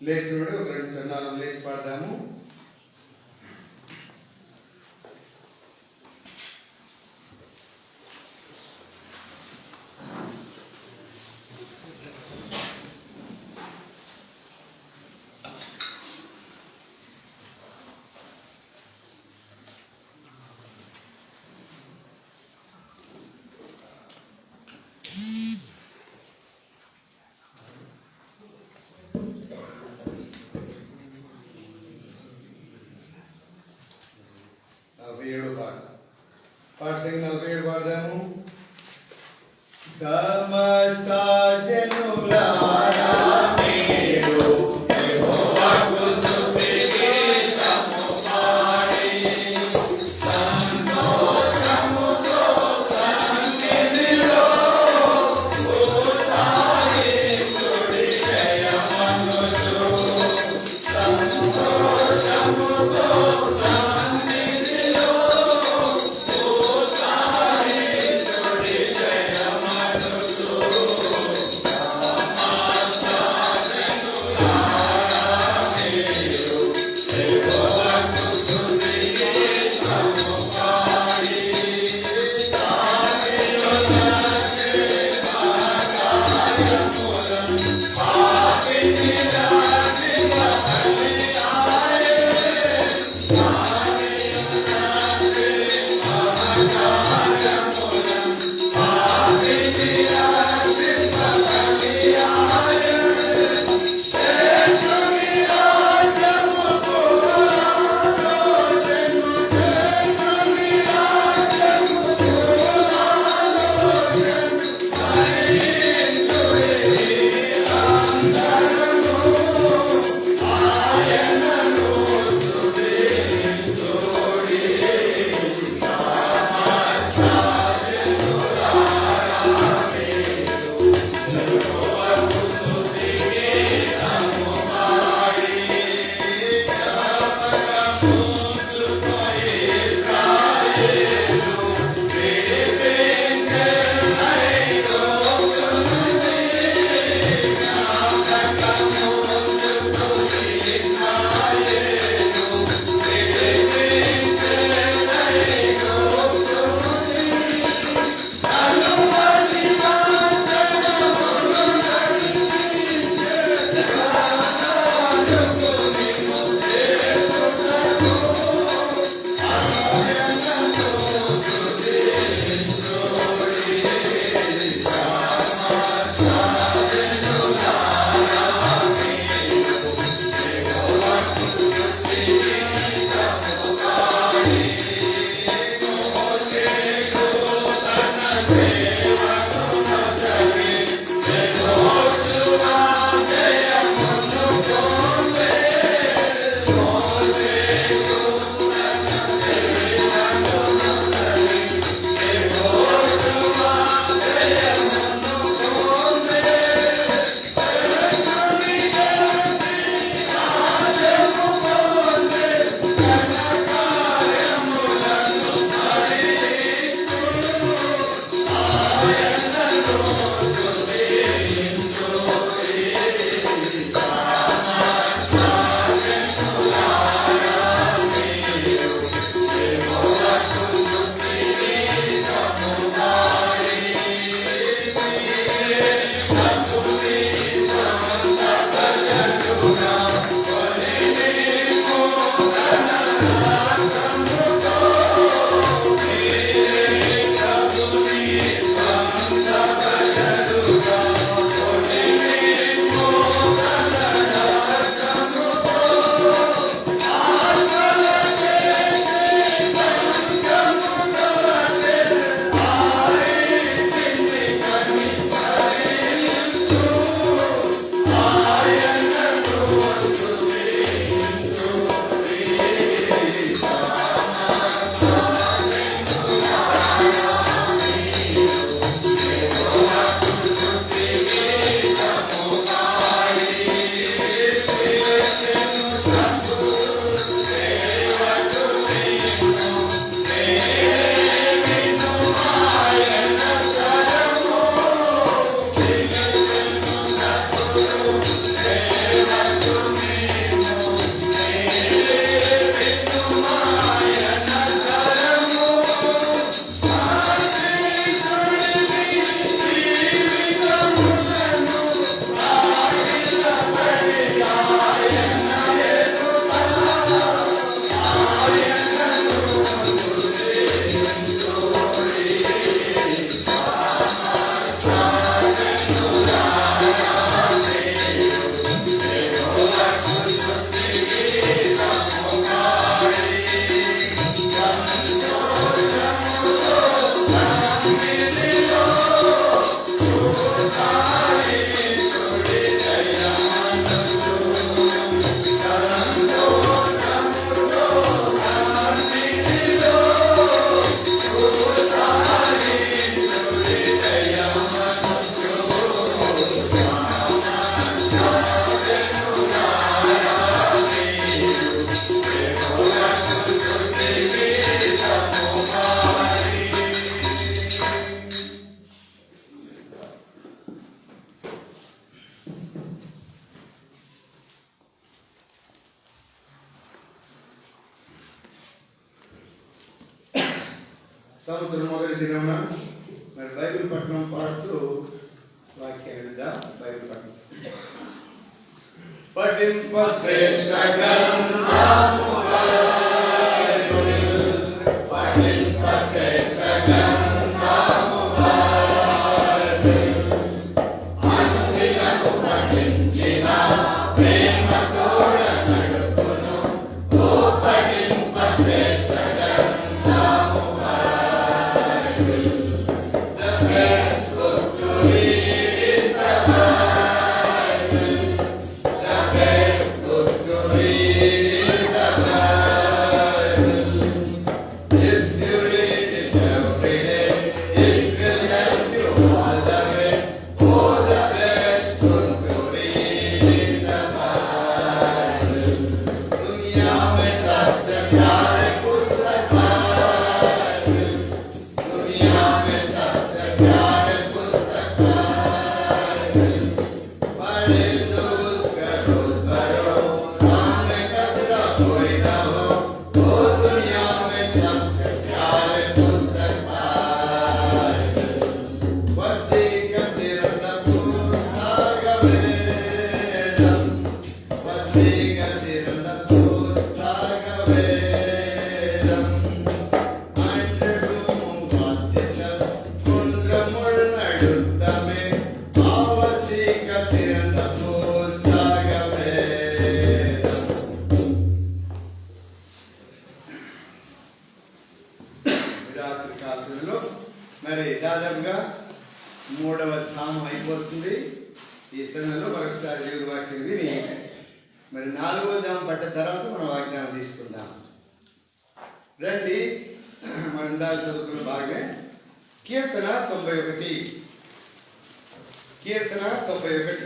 లేచి నుండి ఒక 2 చరణాలు లేచి పాడదాము. పాఠశాల 47 పాడదాము. సమస్త జనులారా మీరు యెహోవాకు స్తుతికి సముపాడి సంతోషముతో సన్నిధిలో ఉత్సాహితుడి జయమనుచు సంతోషముతో సన్నిధిలో సంవత్సరం మొదటి దినమున మరి బైబిల్ పట్టణం పాడుతూ వాక్యాన్ని విందాం. బైబిల్ పట్టణం పఠింప శ్రేష్ఠ గ్రంథము బైబిల్, పఠింప శ్రేష్ఠ గ్రంథము బైబిల్, అనుదినము పఠించిన ప్రేమ తోడ నడుపును. ఓ పఠింప శ్రేష్ఠ గ్రంథము Bible. The best book to read is the Bible. The best book to read is the Bible. If you read it every day, it will help you all the way. Oh, the best book to read is the Bible. दुनिया में सबसे प्यारे पुस्तक Bible, दुनिया में सबसे प्यारे पुस्तक बाइबल। पढ़े तो उसका रोज भरो, सामने कचरा कोई ना हो। वो दुनिया में सबसे प्यारे पुस्तक बाइबल। वसीका सिरंद पुस्तक वेदम, वसीका सिरंद पुस्तक वेदम। अंडुम वासित కుండ్రముళ్ళడుత్తమే, ఆవసిక సిరంద పుస్తక వేదం. రాత్రి కాలంలో మరి దాదాపుగా 3వ అధ్యాయం అయిపోతుంది. ఈ సమయంలో మరొకసారి దేవుడి వాక్యం విని మరి 4వ అధ్యాయం పడ్డ తర్వాత మనం వాగ్దానం తీసుకుందాం. రండి, మనం ఇందాక చదువుకున్న భాగమే కీర్తన 91. కీర్తన 91.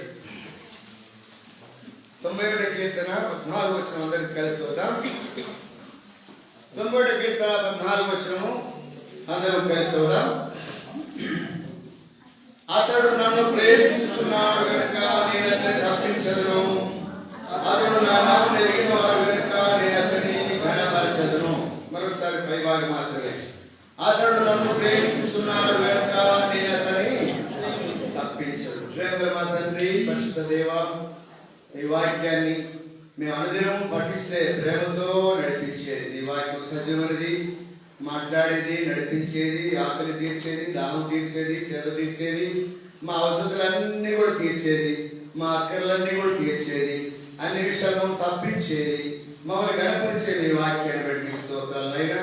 91 కీర్తన 14 వచనం అందరికి కలిసి చూద్దాం. 91 కీర్తన 14 వచనము అందరూ కలిసి చూద్దాం. అతడు నన్ను ప్రేమించుచున్నాడు గనుక నేను అతన్ని తప్పించదును. అతడు నా నామం ఎరిగిన వాడు గనుక నేను అతన్ని ఘనపరచదును. మరొకసారి పై భాగం మాత్రమే. అతడు నన్ను ప్రేమించుచున్నాడు గనుక నేను అతన్ని తప్పించదు. ప్రేమగల మా తండ్రి, పరిశుద్ధ దేవా, ఈ వాక్యాన్ని మేము అనుదినం పఠిస్తే ప్రేమతో నడిపించేది నీ వాక్యం సజీవమైనది, మాట్లాడేది, నడిపించేది, ఆకలి తీర్చేది, దానం తీర్చేది, సేవ తీర్చేది, మా అవసరాలన్నీ కూడా తీర్చేది, మా అక్కర్లన్నీ కూడా తీర్చేది, అన్ని విషయాలను తప్పించేది, మమ్మల్ని కనపరిచే నీ వాక్యాన్ని బట్టి మీకు స్తోత్రాలైనా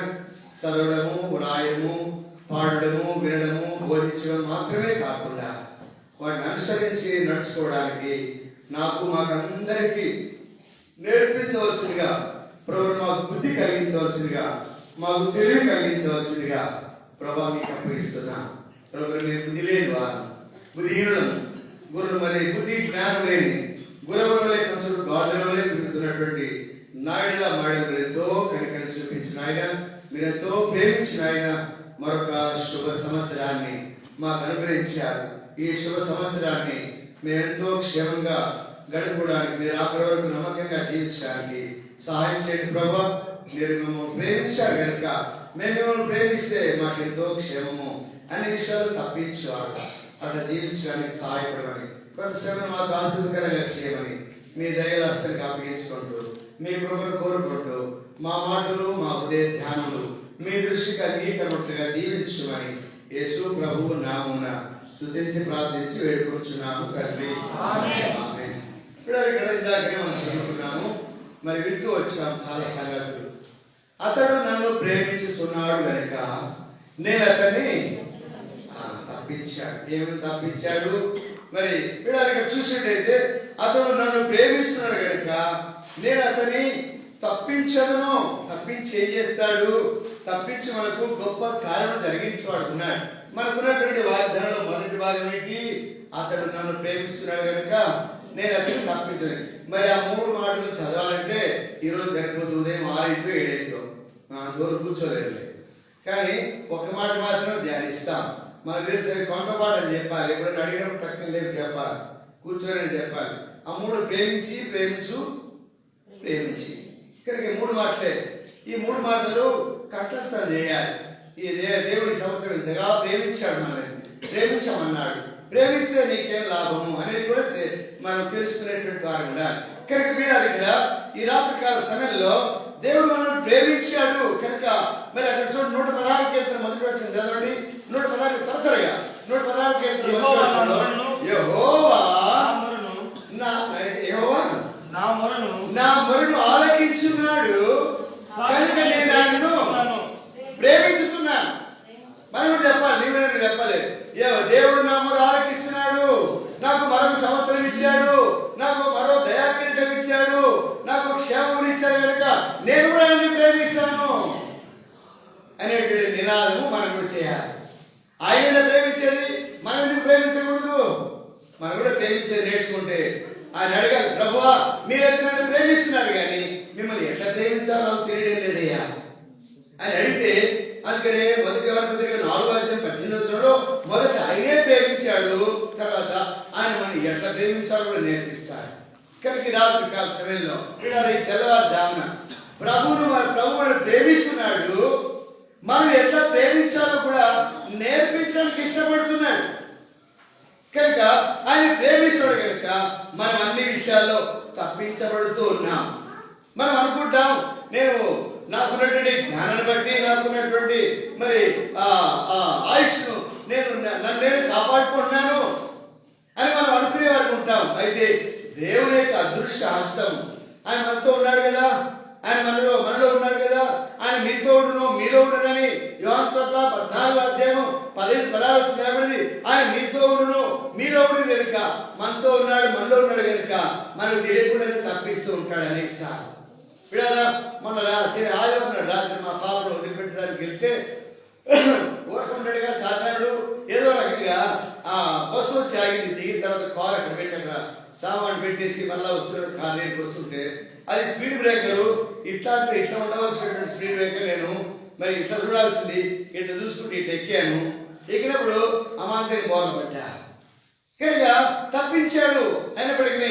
చదవడము, రాయడము, పాడడము, వినడము, బోధించడం మాత్రమే కాకుండా వాటిని అనుసరించి నడుచుకోవడానికి నాకు మాకందరికీ నేర్పించవలసిందిగా ప్రభు, మాకు బుద్ధి కలిగించవలసిందిగా, మాకు తెలివి కలిగించవలసిందిగా ప్రభా మీకు అప్పగిస్తున్నా. ప్రభు, నేను బుద్ధి లేని వారు, బుద్ధిహీనులను, గురువు మరి బుద్ధి జ్ఞానం లేని గురవలే కొంచెం గాఢంలో తిరుగుతున్నటువంటి నాయుడులా మాయడం ఎంతో కనికరం చూపించిన ఆయన, మీరెంతో ప్రేమించిన ఆయన మరొక శుభ సంవత్సరాన్ని మాకు అనుగ్రహించారు. ఈ శుభ సంవత్సరాన్ని మేమెంతో క్షేమంగా గడుపుకోవడానికి, మీరు అక్కడి వరకు నమ్మకంగా జీవించడానికి సహాయం చేయండి ప్రభా. మీరు మిమ్మల్ని ప్రేమించారు కనుక మేము మిమ్మల్ని ప్రేమిస్తే మాకెంతో క్షేమము, అన్ని విషయాలు తప్పించేవాడు అట్లా జీవించడానికి సహాయపడమని, కొంత శ్రమను మాకు ఆశీర్వదకరంగా చేయమని మీ దయలాస్తానికి అప్పగించుకుంటూ, మీ కృపను కోరుకుంటూ, మా మాటలు, మా ఉదయ ధ్యానులు మీ దృష్టికి అంగీకరించినట్లుగా దీవించమని యేసు ప్రభువు నామమున స్తుతించి ప్రార్థించి వేడుకుంటున్నాము తండ్రి. ఆమేన్. ఇక్కడ ఇందాకనే మనం చదువుకున్నాము, మరి వింటూ వచ్చాం చాలా సంగతులు. అతడు నన్ను ప్రేమించుచున్నాడు కనుక నేను అతన్ని తప్పించాడు. ఏమి తప్పించాడు? మరి ఇక్కడ చూసినట్టయితే అతడు నన్ను ప్రేమిస్తున్నాడు కనుక నేను అతన్ని తప్పించదును. తప్పించి ఏం చేస్తాడు? తప్పించి మనకు గొప్ప కార్యం జరిగించేవాడు ఉన్నాడు. మనకున్నటువంటి వాగ్దానంలో మొదటి భాగం ఏంటి? అతడు నన్ను ప్రేమిస్తున్నాడు కనుక నేను అతన్ని తప్పించదు. మరి ఆ 3 మాటలు చదవాలంటే ఈరోజు సరిపోదు, ఉదయం 6 7 దూరం కూర్చోలేదు. కానీ ఒక మాట మాత్రం ధ్యానిస్తాం. మనకు తెలిసి కొంటపాట అని చెప్పాలి, ఎప్పుడైనా అడిగినప్పుడు తక్కువ లేవు చెప్పాలి, కూర్చోని చెప్పాలి. ఆ 3 ప్రేమించి, ప్రేమించు, ప్రేమించి. ఇక్కడికి 3 మాటలే. ఈ 3 మాటలు కంఠస్థం చేయాలి. ఈ దేవుడి సంవత్సరం ఇంతగా ప్రేమించాడు, మనల్ని ప్రేమించమన్నాడు. ప్రేమిస్తే నీకేం లాభము అనేది కూడా మనం తెలుసుకునేటువంటి వారు ఉండాలి. కనుక మీరు ఇక్కడ ఈ రాత్రికాల సమయంలో దేవుడు మనల్ని ప్రేమించాడు కనుక మరి అక్కడ చూడండి 116 కీర్తన మొదటి వచనం చదవండి. 116 త్వరగా 116 కీర్తన మొదటి వచనంలో యెహోవా నా మొరను ఆలకించున్నాడు కనుక నేను ఆయనను ప్రేమించుతున్నాను. మనం కూడా చెప్పాలి, నీవు చెప్పాలి, దేవుడు నా మొర ఆలకిస్తున్నాడు, నాకు మరొక సంవత్సరం ఇచ్చాడు, నాకు మరో దయాకిరీటం ఇచ్చాడు, నాకు క్షేమం ఇచ్చాడు కనుక నేను కూడా ఆయన్ని ప్రేమిస్తాను అనేటువంటి నినాదము మనం కూడా చేయాలి. ఆయన ప్రేమించేది మనం ఎందుకు ప్రేమించకూడదు? మనం కూడా ప్రేమించేది నేర్చుకుంటే ఆయన అడగాలి, ప్రభువా మీరైతే నన్ను ప్రేమిస్తున్నారు కానీ మిమ్మల్ని ఎట్లా ప్రేమించాలో తెలియడం లేదయ్యా అని అడిగితే, అందుకనే మొదటి వారి పత్రిక 4:18 మొదట ఆయనే ప్రేమించాడు, తర్వాత ఆయన మనం ఎట్లా ప్రేమించాలో కూడా నేర్పిస్తాడు. కనుక రాత్రి కాల సమయంలో ఈ తెల్లవారుజామున ప్రభువును ప్రేమిస్తున్నాడు, మనం ఎట్లా ప్రేమించాలో కూడా నేర్పించడానికి ఇష్టపడుతున్నాడు. కనుక ఆయన ప్రేమిస్తున్నాడు కనుక మనం అన్ని విషయాల్లో తప్పించబడుతూ ఉన్నాం. మనం అనుకుంటాం, నాకున్నటువంటి జ్ఞానాన్ని బట్టి, నాకున్నటువంటి మరి ఆయుష్ను నేను కాపాడుకుంటున్నాను అని మనం అనుకునే వారికి ఉంటాం. అయితే దేవుని యొక్క అదృష్ట హస్తం ఆయన మనతో ఉన్నాడు కదా, ఆయన మనలో ఉన్నాడు కదా, ఆయన మీతో ఉండును మీలో ఉండునని యోహాను సువార్త 14:15-16 ఆయన మీతో ఉండును మీలో ఉండు కనుక మనతో ఉన్నాడు, మనలో ఉన్నాడు కనుక మనకు తెలియకుండానే తప్పిస్తూ ఉంటాడు అనేక సార్లు. మొన్న ఆదివారం రాత్రి మా పాపను వదిలిపెట్టడానికి వెళ్తే ఊరకుంటాడుగా సాధారణుడు ఏదో రకంగా బస్సు వచ్చి ఆగింది. దిగిన తర్వాత కార్ అక్కడ పెట్టి అక్కడ సామాన్ పెట్టేసి మళ్ళా వస్తున్నాడు. కార్ దగ్గరికి వస్తుంటే అది స్పీడ్ బ్రేకరు, ఇట్లా ఉండవలసినటువంటి స్పీడ్ బ్రేకర్. నేను మరి ఇట్లా చూడాల్సింది, ఇట్లా చూసుకుంటే ఇట్లా ఎక్కాను. ఎక్కినప్పుడు అమాంతంగా బోర్లు పడ్డా కనుక తప్పించాడు. అయినప్పటికీ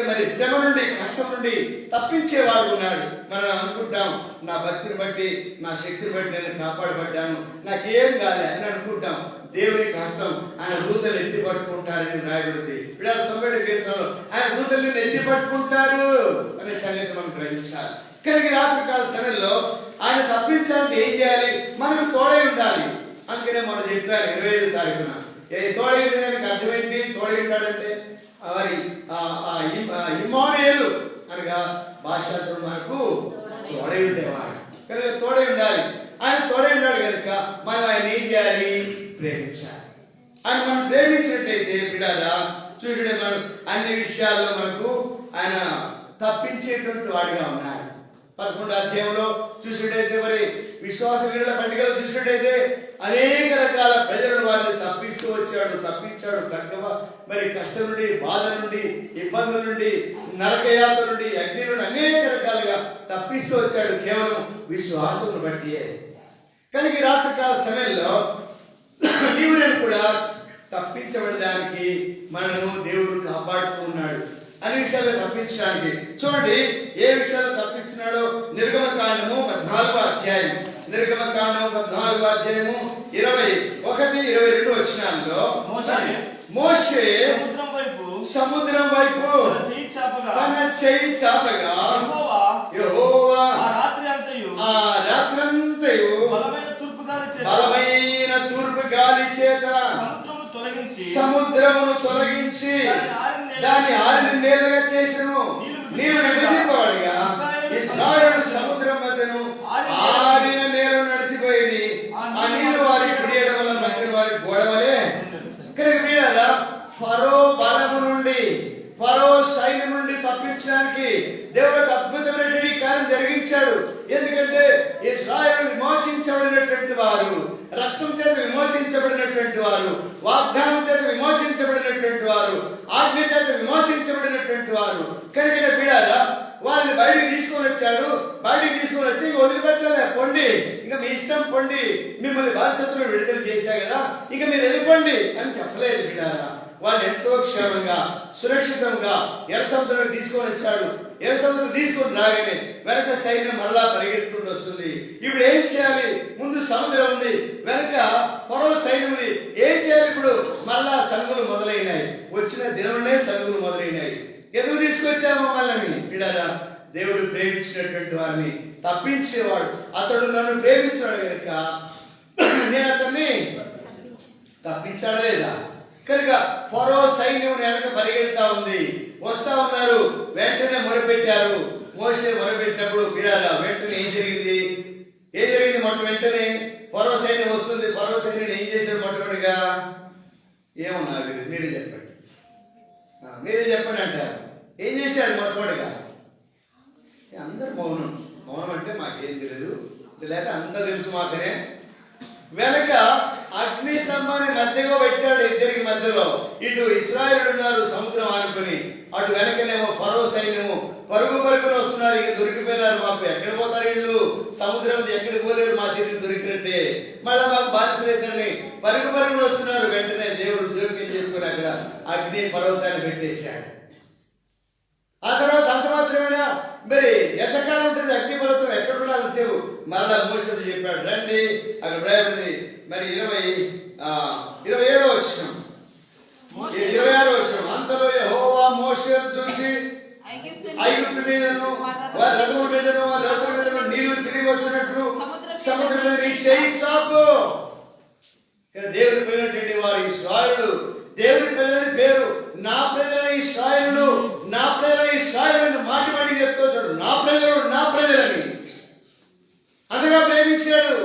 మరి శ్రమ నుండి, కష్టం నుండి తప్పించేవాడు ఉన్నాడు. మనం అనుకుంటాం, నా భక్తిని బట్టి, నా శక్తిని బట్టి నేను కాపాడబడ్డాను, నాకేం కాలే అని అనుకుంటాం. దేవుని కష్టం ఆయన దూతలు ఎత్తి పట్టుకుంటారని రాయబడింది. 90 కీర్తనలో ఆయన దూతల్ని ఎత్తి పట్టుకుంటారు అనే సంగతి మనం గ్రహించాలి. కనుక రాత్రికాల సమయంలో ఆయన తప్పించాలంటే ఏం చేయాలి? మనకు తోడై ఉండాలి. అందుకనే మనం చెప్పారు 25వ తారీఖున తోడై ఉండడానికి అర్థం ఏంటి? తోడై ఉంటాడంటే మరి ఇమ్మానుయేలు అనగా భాషాంతరం మనకు తోడై ఉండేవాడు కనుక తోడై ఉండాలి. ఆయన తోడై ఉన్నాడు కనుక మనం ఆయన ఏం చేయాలి? ప్రేమించాలి. ఆయన మనం ప్రేమించినట్టయితే బిడ్డలారా చూడండి, మనం అన్ని విషయాల్లో మనకు ఆయన తప్పించేటువంటి వాడిగా ఉన్నాడు. 11వ అధ్యాయంలో చూసినట్టయితే మరి విశ్వాస వీరుల పట్టికలో చూసినట్టయితే అనేక రకాల ప్రజలను వారిని తప్పించాడు. మరి కష్టం నుండి, బాధ నుండి, ఇబ్బందుల నుండి, నరకయాత్ర నుండి, అగ్ని నుండి అనేక రకాలుగా తప్పిస్తూ వచ్చాడు కేవలం విశ్వాసమును బట్టియే. కనుక ఈ రాత్రికాల సమయంలో నీవు నేను కూడా తప్పించబడడానికి మనను దేవుడు కాపాడుతూ ఉన్నాడు. అన్ని విషయాల్లో తప్పించడానికి చూడండి ఏ విషయాల్లో తప్పిస్తున్నాడో. నిర్గమకాండము 14వ అధ్యాయం 21-22 వచనాల్లో మోషే సముద్రం వైపు తన చెయ్యి చాపగా యెహోవా ఆ రాత్రంతయు బలమైన తూర్పు గాలి చేత సముద్రమును తొలగించి దాన్ని 6 నీళ్లుగా చేసెను. నీరు విభజింపబడగా ఇశ్రాయేలు సముద్రం మధ్యను 6 నీళ్లు నడిచిపోయింది. ఆ నీళ్లు వారి కుడి ఎడమల మధ్య వారి గోడవలే. ఇక్కడికి వీళ్ళ ఫరో బలము నుండి, ఫరో సైన్యం నుండి తప్పించడానికి దేవుడు అద్భుతమైనటువంటి కార్యం జరిగించాడు. ఎందుకంటే ఇశ్రాయేలు విమోచించబడినటువంటి వారు, రక్తం చేత విమోచించబడినటువంటి వారు, వాగ్దానం చేత విమోచించబడినటువంటి వారు, ఆజ్ఞ చేత విమోచించబడినటువంటి వారు. కనుక బిడ్డలారా వారిని బయటికి తీసుకొని వచ్చాడు. బయటికి తీసుకొని వచ్చి వదిలిపెట్టలే, పొండి ఇంకా మీ ఇష్టం పొండి, మిమ్మల్ని బానిసత్తులు విడుదల చేశా కదా ఇక మీరు వెళ్ళిపోండి అని చెప్పలేదు బిడ్డలారా. వాళ్ళు ఎంతో క్షేమంగా సురక్షితంగా ఎర్ర సముద్రాన్ని తీసుకొని వచ్చాడు. ఎర్ర సముద్రం తీసుకొని రాగానే వెనక సైన్యం మళ్ళా పరిగెత్తుకుంటూ వస్తుంది. ఇప్పుడు ఏం చేయాలి? ముందు సముద్రం ఉంది, వెనక ఫరో సైన్యం ఉంది. ఏం చేయాలి? ఇప్పుడు మళ్ళా సనుగులు మొదలైనాయి. వచ్చిన దినంలోనే సనుగులు మొదలైనాయి. ఎందుకు తీసుకొచ్చాము మమ్మల్ని? విడారా, దేవుడు ప్రేమించినటువంటి వారిని తప్పించేవాడు. అతడు నన్ను ప్రేమిస్తున్నాడు కనుక నేను అతన్ని తప్పించాడా లేదా? కనుక ఫరో సైన్యం వెనక పరిగెడతా ఉంది, వస్తా ఉన్నారు. వెంటనే మొరపెట్టారు. మోషే మొరపెట్టినప్పుడు విడారా, వెంటనే ఏం జరిగింది? మొట్ట వెంటనే ఫరో సైన్యం వస్తుంది. ఫరో సైన్యం ఏం చేశాడు? మొట్టమొదటిగా ఏమో నాకు తెలియదు, మీరే చెప్పండి అంటారు. ఏం చేశాడు మొట్టమొదటిగా? అందరు మౌనం. మౌనం అంటే మాకేం తెలియదు, లేక అంతా తెలుసు మాకనే. వెనక అగ్ని స్తంభాన్ని మధ్యగా పెట్టాడు, ఇద్దరికి మధ్యలో. ఇటు ఇశ్రాయేలు ఉన్నారు సముద్రం ఆనుకుని, అటు వెనకనేమో ఫరో సైన్యము పరుగున వస్తున్నారు. ఇక దొరికిపోయినారు. మాకు ఎక్కడ పోతారు వీళ్ళు? సముద్రం ఎక్కడికి పోలేరు, మా చేతికి దొరికినట్టే. మళ్ళీ మాకు బానిసలైతారని పరుగున వస్తున్నారు. వెంటనే దేవుడు జోక్యం చేసుకుని అక్కడ అగ్ని పర్వతాన్ని పెట్టేశాడు. ఆ తర్వాత అంత మాత్రమేనా? మరి ఎంతకాలం ఉంటుంది అగ్ని పర్వతం? ఎక్కడ ఉండాలి సేవు? మళ్ళా మోషేతో చెప్పాడు, రండి. అక్కడ రాయబడింది మరి 27వ వచనం, 26వ వచనం. అంతలో యెహోవా మోషేను చూసి ఐగుప్తు మీదను వారి రథముల మీదను వారి రథుల మీదను నీళ్లు తిరిగి వచ్చినట్లు సముద్రం మీద నీ చేయి చాపు. దేవుని పిల్లలంటే వారు ఇశ్రాయేలు. దేవుని పిల్లలని పేరు నా ప్రజలని ఇశ్రాయేలు, నా ప్రజలని ఇశ్రాయేలు మాటి చెప్తూ చూడు, నా ప్రజలని అంతగా ప్రేమించాడు.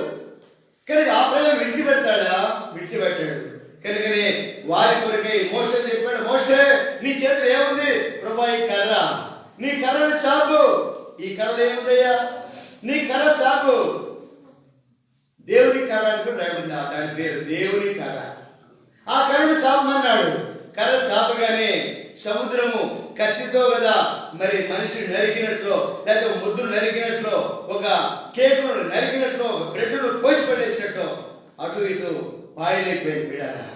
కనుక ఆ ప్రజలు విడిచిపెడతాడా? విడిచిపెట్టాడు. కనుకనే వారి కొరకై మోషే చెప్పాడు, మోషే నీ చేతిలో ఏముంది? ప్రభా, ఈ కర్ర, నీ కర్రను చాపు. ఈ కర్రలో ఏముందయ్యా? నీ కర్ర చాపు. దేవుని కర్ర అనుకుని రాబడింది, దాని పేరు దేవుని కర్ర. ఆ కర్రను చాపమన్నాడు. కర్ర చాపగానే సముద్రము కత్తితో కదా మరి మనిషిని నరికినట్లు, లేకపోతే ముద్దును నరికినట్లు, ఒక కేకును నరికినట్లు, ఒక బ్రెడ్ను కోసి పెట్టేసినట్లు అటు ఇటు పాయలైపోయింది. బిడారా,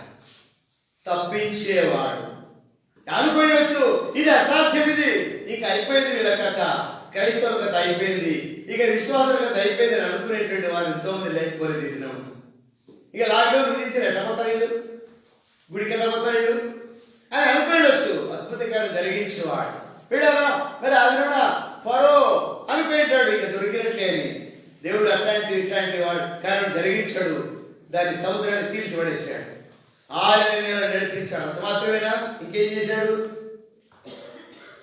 తప్పించేవాడు అనుకోవచ్చు. ఇది అసాధ్యం, ఇది ఇక అయిపోయింది వీళ్ళ కథ, క్రైస్తవ కథ అయిపోయింది, ఇక విశ్వాసాల కథ అయిపోయింది అని అనుకునేటువంటి వారు ఎంతోమంది లేకపోలేదు ఈ దినం. ఇక లాక్డౌన్ విధించిన ఎట్టపోతారు, గుడికి ఎట్టపోతారు అని అనుకోవచ్చు. అద్భుతకారం జరిగించేవాడు వీడారా. మరి అది కూడా ఫరో అనుకుంటాడు ఇక దొరికినట్లే అని. దేవుడు ఇట్లాంటి వాడు కారణం జరిగించాడు. దాన్ని సముద్రాన్ని చీల్చిపడేశాడు. 6 నెలలు నడిపించాడు. అంత మాత్రమేనా? ఇంకేం చేశాడు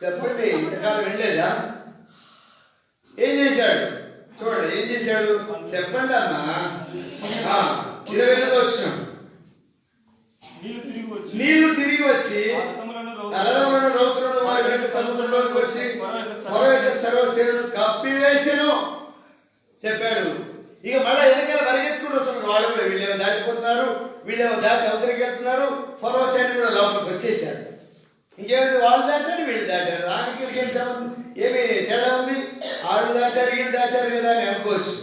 చెప్పండి? ఇంతకాలం వెళ్ళలేదా? ఏం చేశాడు చూడండి, ఏం చేశాడు చెప్పండి అమ్మా. 28వ వచనం, నీళ్లు తిరిగి వచ్చి రథములను రౌతులను వారి వెనుక సముద్రంలోకి వచ్చి ఫరో యొక్క సర్వసేనను కప్పివేసెను చెప్పాడు. ఇక మళ్ళీ వెనకాల పరిగెత్తుకుంటూ వస్తున్నారు వాళ్ళు కూడా. వీళ్ళేమో దాటిపోతున్నారు, వీళ్ళేమో దాటి అవతలికి వెళ్తున్నారు. ఫరో సైన్యం కూడా లోపలికి వచ్చేసాడు. ఇంకేమైంది? వాళ్ళు దాటారు, వీళ్ళు దాటారు. రానికి ఏమి తేడా ఉంది? వాళ్ళు దాటారు, వీళ్ళు దాటారు కదా అని అనుకోవచ్చు.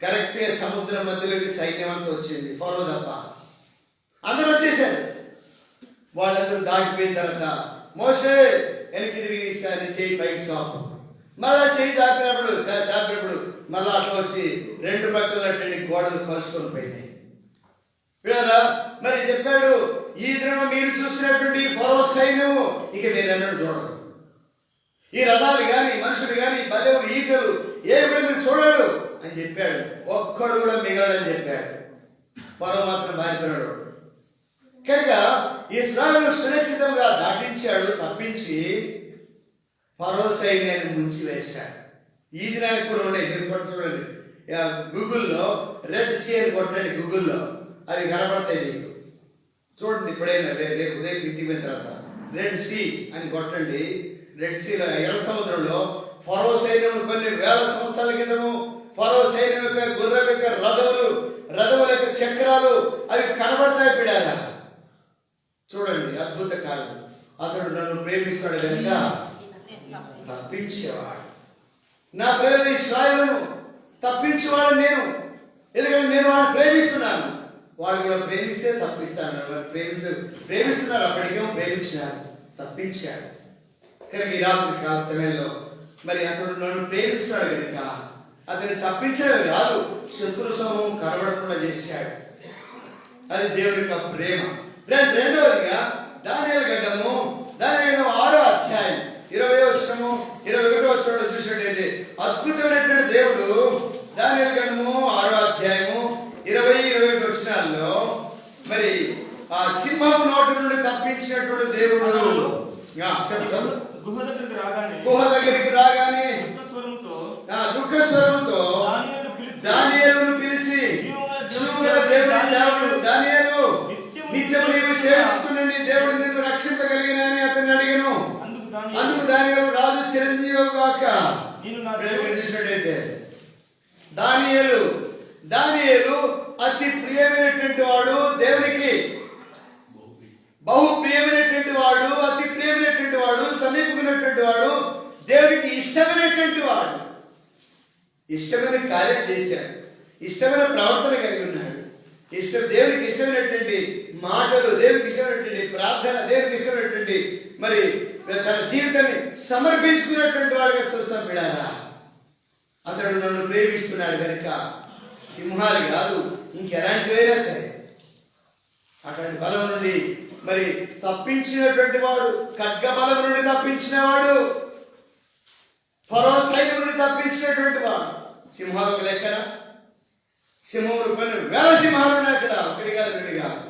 కరెక్ట్గా సముద్రం మధ్యలోకి సైన్యం అంతా వచ్చింది, ఫరో తప్ప. అందరూ వచ్చేసారు. వాళ్ళందరూ దాటిపోయిన తర్వాత మోషే వెనక్కి తిరిగి చేయి పైకి చాపు. మళ్ళా చేయి చాపినప్పుడు మళ్ళా అట్లా వచ్చి 2 పక్కల గోడలు కలుసుకొని పోయినాయి. మరి చెప్పాడు, ఈ దినం మీరు చూసినటువంటి ఫరో సైన్యము ఇక మీరన్నట్టు చూడరు. ఈ రథాలు కానీ మనుషులు కానీ బల్లెలు ఈటలు ఏ కూడా మీరు చూడడు అని చెప్పాడు. ఒక్కడు కూడా మిగలడని చెప్పాడు. ఫరో మాత్రం పారిపోయాడు. కనుక ఇశ్రాయేలు సురక్షితంగా దాటించాడు, తప్పించి ఫరో సైన్యాన్ని ముంచి వేశాడు. ఈ దినానికి కూడా ఉన్నాయి. మీరు కొట్ట చూడండి, గూగుల్లో రెడ్ సీ అని కొట్టండి, గూగుల్లో అవి కనబడతాయి మీకు. చూడండి ఎప్పుడైనా రేపు ఉదయం ఇంటికి పోయిన తర్వాత రెడ్ సీ అని కొట్టండి. రెడ్ సీ ఎర్ర సముద్రంలో ఫరో సైన్యం కొన్ని వేల సంవత్సరాల క్రితము ఫరో సైన్యం యొక్క గుర్రం యొక్క రథముల యొక్క చక్రాలు అవి కనబడతాయి. పిడారా చూడండి, అద్భుత కాలం. అతడు నన్ను ప్రేమిస్తాడు కనుక తప్పించేవాడు. నా ప్రేమ ఇశ్రాయేలును తప్పించేవాడు నేను, ఎందుకంటే నేను వాళ్ళని ప్రేమిస్తున్నాను. వాళ్ళు కూడా ప్రేమిస్తే తప్పిస్తాను, వారు ప్రేమిస్తున్నారు, అప్పటికేమో ప్రేమించినారు, తప్పించాడు. కనుక ఈ రాత్రి కాల సమయంలో మరి అతడు నన్ను ప్రేమిస్తున్నాడు కనుక అతన్ని తప్పించడం కాదు, శత్రు సమూహం కనబడకుండా చేశాడు. అది దేవుడి యొక్క ప్రేమ. రెండవదిగా దానియేలు గ్రంథము 6వ అధ్యాయం 20వ వచనము 21వ వచనంలో చూసినట్టయితే అద్భుతమైనటువంటి దేవుడు దానియేలు గ్రంథము 6వ అధ్యాయము 20-21 వచనాల్లో మరి ఆ సింహపు నోటి నుండి తప్పించినటువంటి దేవుడు. గుహ దగ్గరికి రాగానే దుఃఖ స్వరముతో దానియేలును పిలిచి, దేవుడి సేవకుడు దానియేలు, నిత్యం నీవు సేవిస్తున్న నీ దేవుడు నిన్ను రక్షింపగలిగిన అని అతన్ని అడిగాను. అందుకు దానియేలు, రాజు చిరంజీవి గాక. చూసినట్టయితే దానియేలు అతి ప్రియమైనటువంటి వాడు దేవునికి, బహు ప్రియమైనటువంటి వాడు, అతి ప్రియమైనటువంటి వాడు, సమీపుకున్నటువంటి వాడు, దేవునికి ఇష్టమైనటువంటి వాడు. ఇష్టమైన కార్యాలు చేశాడు, ఇష్టమైన ప్రవర్తన కలిగి ఉన్నాడు, దేవునికి ఇష్టమైనటువంటి మాటలు, దేవునికి ఇష్టమైనటువంటి ప్రార్థన, దేవునికి ఇష్టమైనటువంటి మరి తన జీవితాన్ని సమర్పించుకున్నటువంటి వాడుగా చూస్తాం. బిడారా, అతడు నన్ను ప్రేమిస్తున్నాడు కనుక సింహాలు కాదు, ఇంకెలాంటివైనా సరే అటువంటి బలం నుండి మరి తప్పించినటువంటి వాడు, ఖడ్గ బలం నుండి తప్పించిన వాడు, ఫరో సైన్యం నుండి తప్పించినటువంటి వాడు. సింహాలకు లెక్కన సింహములు కొన్ని వేల సింహాలు ఉన్నాయి అక్కడ, ఒకటి కాదు రెండు కాదు.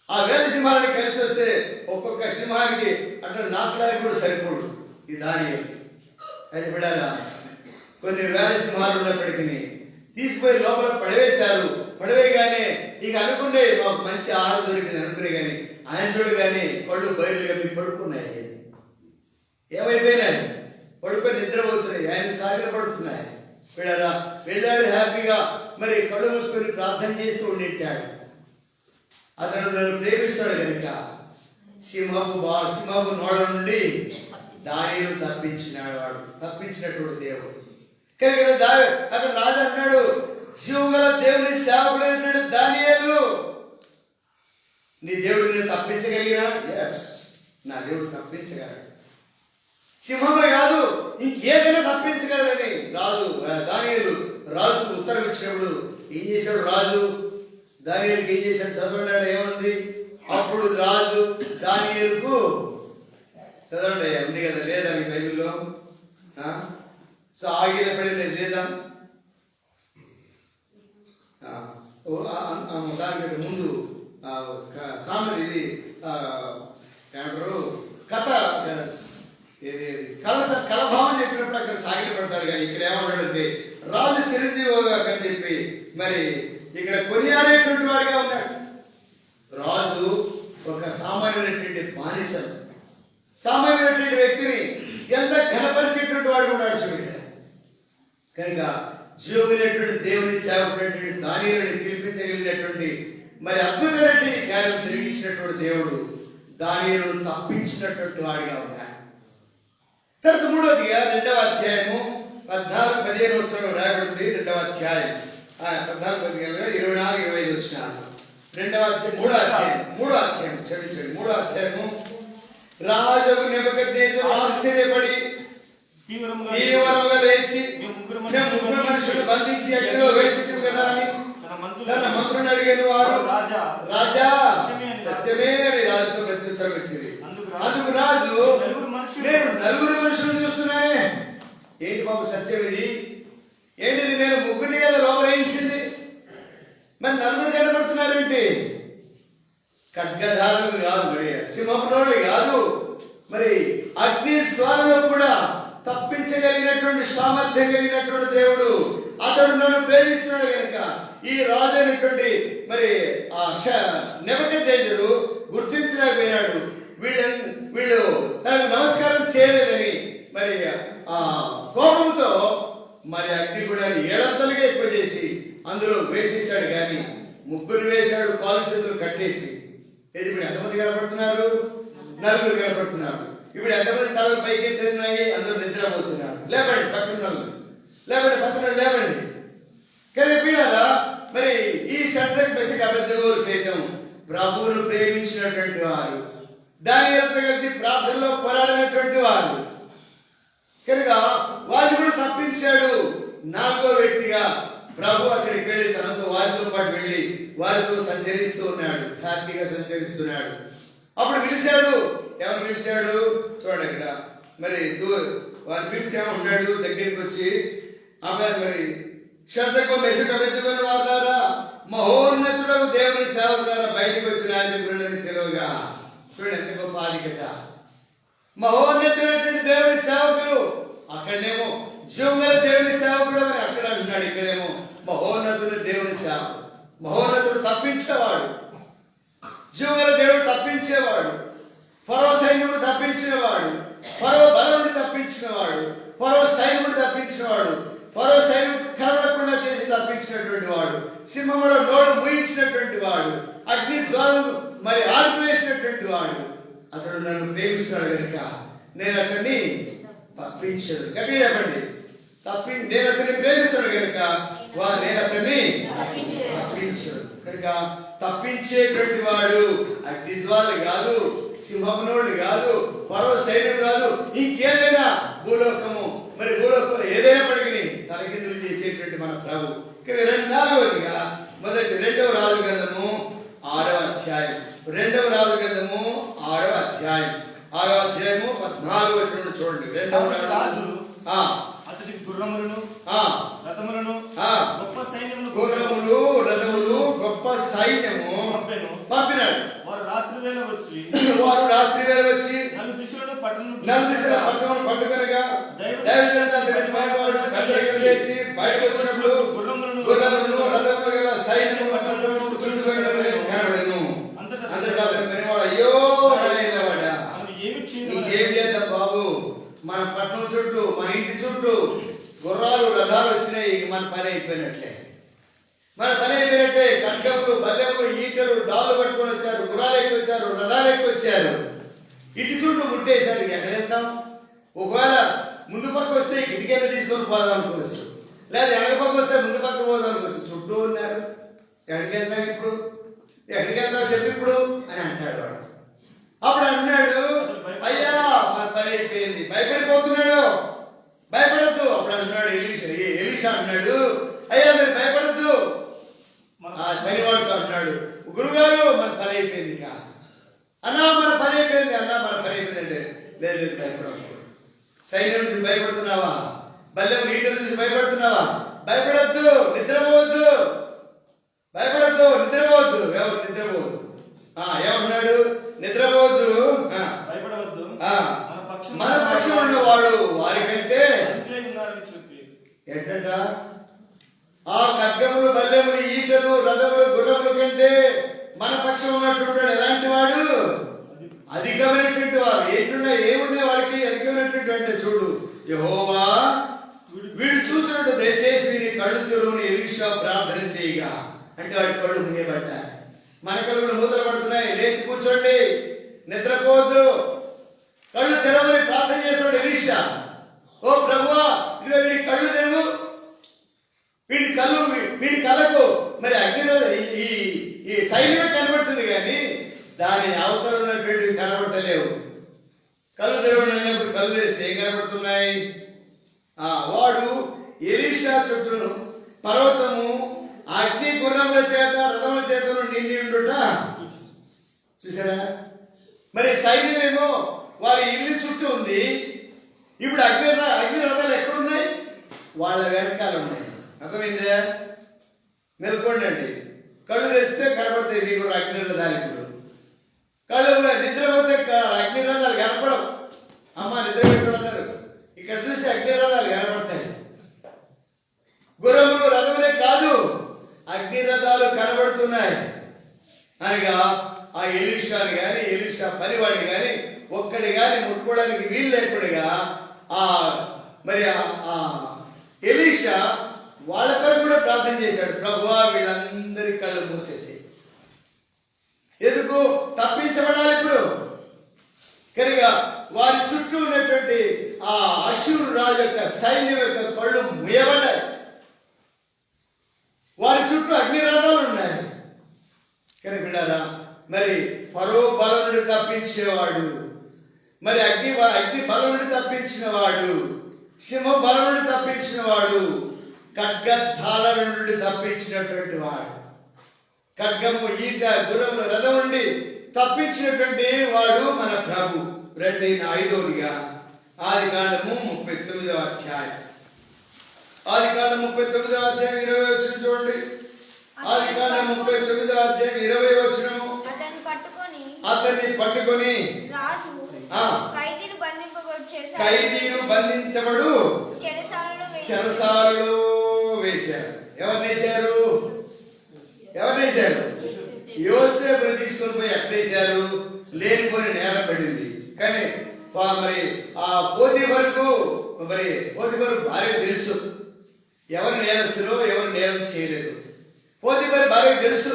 ఆ వేల సింహాలను కలిసి వస్తే ఒక్కొక్క సింహానికి అట్లా నాటడానికి కూడా సరిపోడు. ఈ దానియేలు అయితే బిడ్డారా, కొన్ని వేల సింహాలు ఉన్నప్పటికీ తీసుకుపోయి లోపల పడవేశారు. పడవేయగానే ఇక అనుకునే మాకు మంచి ఆహారం దొరికింది అనుకునే కానీ ఆయన చూడు కానీ కళ్ళు బయలుగా మీ పడుకున్నాయి. ఏమైపోయినాయి? పడుకొని నిద్రపోతున్నాయి, ఆయన సాగిల పడుతున్నాయి. వీడారా వెళ్ళాడు హ్యాపీగా, మరి కళ్ళు మూసుకొని ప్రార్థన చేస్తూ ఉండేటాడు. అతడు నన్ను ప్రేమిస్తాడు కనుక సింహపు నోడ నుండి దానియేలు తప్పించినాడు. వాడు తప్పించినటువంటి దేవుడు కనుక అక్కడ రాజు అన్నాడు, జీవగల దేవుని సేవకుడైనటువంటి దానియేలు, నీ దేవుడు నేను తప్పించగలిగినా? ఎస్, నా దేవుడు తప్పించగలడు. సింహమే కాదు, ఇంకేదైనా తప్పించగలడని దానియేలు రాజుకు ఉత్తరం ఇచ్చినప్పుడు ఏం చేశాడు రాజు? దానియేలుకి ఏం చేశాడు? చదవండి, ఏముంది? అప్పుడు రాజు దానియేలుకు, చదవండి, ఉంది కదా, లేదా మీ బైబిల్లో? సో ఆగిల పడింది లేదా? దానికంటే ముందు సామెత ఇది ఏమంటారు, కథ కలభావం చెప్పినప్పుడు అక్కడ సాగిల పడతాడు. కానీ ఇక్కడ ఏమన్నాడంటే రాజు చిరంజీవిగా అని చెప్పి మరి ఇక్కడ కొనియాడేటువంటి వాడిగా ఉన్నాడు. రాజు ఒక సామాన్యమైనటువంటి బానిసను, సామాన్యమైనటువంటి వ్యక్తిని ఎంత ఘనపరిచేటువంటి వాడు ఉన్నాడు చూడండి. కనుక జీవమైనటువంటి దేవుని సేవకుడైనటువంటి దానియేలుని పిలిపించగలిగినటువంటి మరి అద్భుతమైనటువంటి కార్యం తిరిగించినటువంటి దేవుడు దానియేలును తప్పించినటువంటి వాడిగా ఉన్నాడు. తర్వాత మూడవదిగా 2వ అధ్యాయము 14-15 వచనంలో రాయబడింది. 2వ అధ్యాయం 14-24-25 వచనాలు. 2వ అధ్యాయం 3వ అధ్యాయం క్షమించండి 3వ అధ్యాయము. రాజు నెబుకద్నెజరు ఆశ్చర్యపడి తీవ్రంగా లేచి, మేము ముగ్గురు మనుషులను బంధించి అగ్నిలో వేసితివి కదా అని తన మంత్రులను అడిగాను. వారు, రాజా సత్యమే అని రాజుతో ప్రత్యుత్తరం వచ్చింది. అందుకు రాజు, నేను నలుగురు మనుషులను చూస్తున్నానే. ఏంటి బాబు సత్యం ఇది? ఏంటిది? నేను ముగ్గురిని కదా లోపలేయించింది, మరి నలుగురు కనబడుతున్నారేంటి? ఖడ్గధారులు కాదు, మరి సింహపునోళ్ళు కాదు, మరి అగ్ని స్వాలలో కూడా తప్పించగలిగినటువంటి సామర్థ్యం కలిగినటువంటి దేవుడు. అతడు నన్ను ప్రేమిస్తున్నాడు కనుక ఈ రాజు అయినటువంటి మరి నెబుకద్నెజరు గుర్తించలేకపోయినాడు. వీళ్ళు తనకు నమస్కారం చేయలేదని మరి ఆ కోపంతో మరి అగ్ని కూడా 7 ఎక్కువ చేసి అందులో వేసేసాడు. కానీ ముగ్గురు వేశాడు, కాలు చేతులు కట్టేసి. ఇప్పుడు ఎంతమంది కనపడుతున్నారు? నలుగురు కనపడుతున్నారు. ఇప్పుడు ఎంతమంది తలలు పైకి ఎత్తున్నాయి? అందరూ నిద్రపోతున్నారు. లేవండి, పక్కన లేవండి, పక్కన లేవండి. కానీ పీడారా మరి ఈ షడ్రక్ మెషక్ అబెద్నెగోలు సైతం ప్రభువును ప్రేమించినటువంటి వారు, దానియేలుతో కలిసి ప్రార్థనలో పోరాడినటువంటి వారు కనుక వారిని కూడా తప్పించాడు. నాలుగో వ్యక్తిగా ప్రభు అక్కడికి వెళ్ళి వారితో పాటు వెళ్ళి వారితో సంచరిస్తూ ఉన్నాడు, హ్యాపీగా సంచరిస్తున్నాడు. అప్పుడు పిలిచాడు. ఎవరు పిలిచాడు చూడండి అక్కడ. మరి వారిని పిలిచాము ఉన్నాడు దగ్గరికి వచ్చి, ఆమె మరి షడ్రకు మెషకు అబెద్నెగోలు వారులారా, మహోన్నతుడకు దేవుని సేవకులారా, బయటకు వచ్చిన ఆయన పిలువగా. చూడండి ఎంత గొప్ప ఆధిక్యత. మహోన్నతుడైనటువంటి దేవుని సేవకులు, అక్కడనేమో జీవగల దేవుని సేవకుడు అని అక్కడ అంటున్నాడు, ఇక్కడేమో మహోన్నతుడు దేవుని సేవకుడు. మహోన్నతుడు తప్పించేవాడు, జీవగల దేవుడు తప్పించేవాడు, ఫరో సైన్యుడు తప్పించినవాడు, ఫరో బలముని తప్పించినవాడు, ఫరో సైన్యుడు తప్పించినవాడు, ఫరో సైన్యుడు కనబడకుండా చేసి తప్పించినటువంటి వాడు, సింహంలో నోడు మూయించినటువంటి వాడు, అగ్ని జ్వాలను మరి ఆర్పివేసినటువంటి వాడు. అతడు నన్ను ప్రేమిస్తున్నాడు కనుక నేను అతన్ని తప్పించదు. గట్టిగా చెప్పండి, నేను అతన్ని ప్రేమిస్తున్నాడు కనుక నేను అతన్ని తప్పించడు. కనుక తప్పించేటువంటి వాడు అగ్నిజ్వాలు కాదు, సింహమునోడు కాదు, ఫరో సైన్యం కాదు, ఇంకేదైనా భూలోకము మరి భూలోకంలో ఏదైనప్పటికీ తలకిందులు చేసేటువంటి మన ప్రభు. నాలుగవదిగా రెండవ రాజు గ్రంథము 6వ అధ్యాయం, రెండవ రాజు గ్రంథము 6వ అధ్యాయం 6వ అధ్యాయము 14వ వచనం చూడండి. రెండవ రాజు అతడికి గుర్రములను రథములను గొప్ప సైన్యమును, గుర్రములు రథములు గొప్ప సైన్యము పంపినాడు. వారు రాత్రి వేళ వచ్చి నలు దిశల పట్టణం పట్టుకొనగా దైవజనుడు బయటకు వచ్చినప్పుడు గుర్రములను రథములు గల సైన్యము కనబడెను. అంతటా అయ్యో రాయవాడా, ఇంకేం చేద్దాం బాబు, మన పట్టణం చుట్టూ మన ఇంటి చుట్టూ గుర్రాలు రథాలు వచ్చినాయి, మన పని అయిపోయినట్లే. ఖడ్గములు బల్లెములు ఈటలు డాలు పట్టుకొని వచ్చారు, గుర్రాలు ఎక్కువ వచ్చారు, రథాలు ఎక్కువ వచ్చారు, ఇంటి చుట్టూ ముట్టేశారు. ఎక్కడ వెళ్తాం? ఒకవేళ ముందు పక్క వస్తే కిటికీలో తీసుకొని పోదాం అనుకోవచ్చు, లేదా వెనక పక్క వస్తే ముందు పక్క పోదాం అనుకోవచ్చు. చుట్టూ ఉన్నారు, ఎక్కడికి వెళ్తాం ఇప్పుడు, ఎక్కడికి వెళ్తాం చెప్పి ఇప్పుడు అని అంటాడు వాడు. అప్పుడు అన్నాడు, అయ్యా మన పని అయిపోయింది, భయపడిపోతున్నాడు, భయపడద్దు. అప్పుడు అన్నాడు ఎలీషా అన్నాడు, అయ్యా మీరు భయపడద్దు. పనివాడుతో అన్నాడు, గురుగారు మన పని అయిపోయింది, ఇంకా అన్నా మన పని అయిపోయింది, అన్నా మన పని అయిపోయింది అంటే, లేదు లేదు భయపడద్దు. సైన్యం నుంచి భయపడుతున్నావా, బల్లెం నీటిల నుంచి భయపడుతున్నావా, భయపడద్దు, నిద్రపోవద్దు, భయపడద్దు, నిద్రపోవద్దు. ఎవరు నిద్రపోవద్దు? ఏమన్నాడు? నిద్రపోవద్దు, మన పక్షం ఉన్నవాడు వారికంటే ఏంటంట, ఆ ఖడ్గములు బల్లెములు ఈటలు రథములు గుర్రముల కంటే మన పక్షం ఉన్నట్టుంటాడు. ఎలాంటి వాడు? అధికమైనటువంటి వారు. ఏమున్నాయి వాడికి అధికమైనటువంటి అంటే చూడు, యెహోవా వీడు చూసినట్టు దయచేసి వీరి కళ్ళు తెరువుని ఎలీషా ప్రార్థన చేయగా అంటే వాడి కళ్ళు మూయబడ్డాయి. మన కళ్ళు కూడా మూతలు పడుతున్నాయి. లేచి కూర్చోండి, నిద్రపోవద్దు, కళ్ళు తెరవని ప్రార్థన చేస్తాడు ఎలీషా. ఓ ప్రభువా, ఇదిగో వీడి కళ్ళు తెరువు, వీడి కళ్ళకు మరి ఈ సైన్యమే కనబడుతుంది కానీ దాని అవతల ఉన్నటువంటి కనబడతలేవు. కళ్ళు తెరవనప్పుడు కళ్ళు తెరిస్తే ఏం కనబడుతున్నాయి? వాడు ఎలీషా చుట్టూను పర్వతము అగ్ని గుర్రముల చేత రథముల చేతను నిండి ఉండుట చూసారా. మరి సైన్యమేమో వారి ఇల్లు చుట్టూ ఉంది. ఇప్పుడు అగ్ని రథాలు ఎక్కడున్నాయి? వాళ్ళ వెనకాల ఉన్నాయి. అర్థమైందా? మెలుకోండి అండి. కళ్ళు తెరిస్తే కనపడతాయి మీకు అగ్ని రథాలు. ఇప్పుడు కళ్ళు నిద్రపోతే అగ్ని రథాలు కనపడవు. అమ్మ నిద్ర పెట్టుకున్నారు, ఇక్కడ చూస్తే అగ్ని రథాలు కనపడతాయి. గుర్రములు రథములే కాదు, అగ్ని రథాలు కనబడుతున్నాయి. అనగా ఆ ఎలీషాని కానీ ఎలీషా పనివాడిని కానీ ఒక్కడి కానీ ముట్టుకోవడానికి వీలు లేకుండా మరి ఎలీషా వాళ్ళ కొరకు కూడా ప్రార్థన చేశాడు. ప్రభువా వీళ్ళందరి కళ్ళు మూసేసి, ఎందుకు తప్పించబడాలి ఇప్పుడు కనుక వారి చుట్టూ ఉన్నటువంటి ఆ అషూరు రాజు యొక్క సైన్యం యొక్క కళ్ళు ముయ్యబడ్డాయి. వారి చుట్టూ అగ్ని రథాలు ఉన్నాయి. కానీ బిడ్డారా, మరి ఫరో బలం నుండి తప్పించేవాడు, మరి అగ్ని బలం నుండి తప్పించిన వాడు, సింహ బలం నుండి తప్పించిన వాడు, ఖడ్గధారల నుండి తప్పించినటువంటి వాడు, ఖడ్గము ఈట గుర్రముల రథం నుండి తప్పించినటువంటి వాడు మన ప్రభు. రండి 5వదిగా ఆదికాండము 39వ అధ్యాయం. ఆదికాండం 39వ అధ్యాయం 20 వచనం చూడండి. ఆదికాండం 39వ అధ్యాయం 20 వచనము. అతన్ని పట్టుకొని రాజు ఖైదీలు బంధించబడు చెరసాలలో వేశారు. ఎవరినేశారు? యోసేపుని తీసుకొని పోయి ఎక్కడేశారు? లేనిపోయిన నేరం పడింది. కానీ మరి ఆ పోతీఫరుకు భార్యకు తెలుసు ఎవరు నేరస్తులో ఎవరు నేరం చేయలేదు. పోతీఫరు భార్యకు తెలుసు,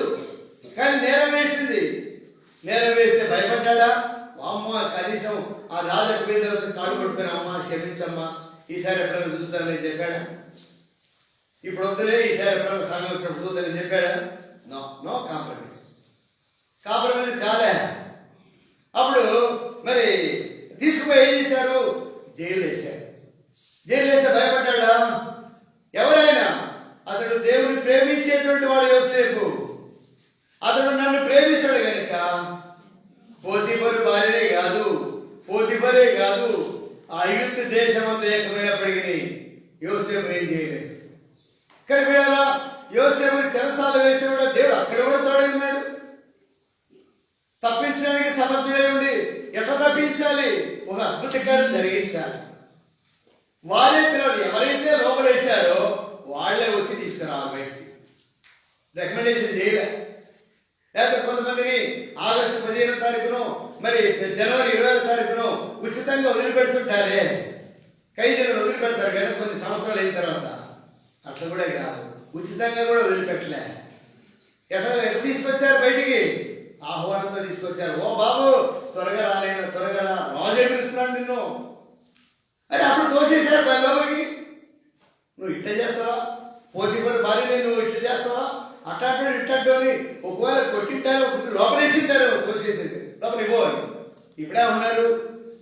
కానీ నేరం వేసింది. నేరం వేస్తే భయపడ్డా? అమ్మ కనీసం ఆ రాజు పోయిన తర్వాత కాడు కొడుకుని, అమ్మ క్షమించమ్మా, ఈసారి ఎప్పుడైనా చూస్తానని చెప్పాడా? ఇప్పుడు వద్దులే, ఈసారి ఎప్పుడైనా సమయం వచ్చినప్పుడు చూద్దామని చెప్పాడా? నో కాంప్రమైజ్ కాలే. అప్పుడు మరి తీసుకుపోయి ఏం చేశారు? జైలు వేశారు. జైలు వేస్తే భయపడ్డా? ఎవరైనా అతడు దేవుని ప్రేమించేటువంటి వాడు యోసేపు. అతడు నన్ను ప్రేమిస్తాడు కనుక పోతీఫరు భార్యనే కాదు, పోతీఫరే కాదు, ఆ ఐగుప్తు దేశం అంతా ఏకమైనప్పటికీ యోసేపు ఏం చేయలేదు. కానీ వీళ్ళ యోసేపుని చెరసాల వేస్తే కూడా దేవుడు అక్కడ కూడా తోడైనాడు. తప్పించడానికి సమర్థుడై ఉండి ఎట్లా తప్పించాలి? ఒక అద్భుత కార్యం జరిగించాలి. వారే పిల్లలు ఎవరైతే లోపలేశారో వాళ్ళే వచ్చి తీసుకురావాలి బయటికి. రికమెండేషన్ చేయలే. లేకపోతే కొంతమందిని ఆగస్టు 15వ తారీఖును మరి జనవరి 20వ తారీఖును ఉచితంగా వదిలిపెడుతుంటారే, ఖైదీలను వదిలిపెడతారు కదా కొన్ని సంవత్సరాలు అయిన తర్వాత. అట్లా కూడా కాదు, ఉచితంగా కూడా వదిలిపెట్టలే. ఎట్లా తీసుకొచ్చారు బయటికి? ఆహ్వానంతో తీసుకొచ్చారు. ఓ బాబు త్వరగా రానైనా, త్వరగా రా, రాజే పిలుస్తున్నాడు నిన్ను అని. అప్పుడు తోసేశారు లోపలికి. నువ్వు ఇట్లా చేస్తావా? పోతీఫరు భార్యని నువ్వు ఇట్లా చేస్తావా? అట్లాంటి ఇట్లాంటి అని ఒకవేళ కొట్టింటారు, లోపలేసింటారు, తోసేసింది లోపలికి పోవాలి. ఇప్పుడే ఉన్నారు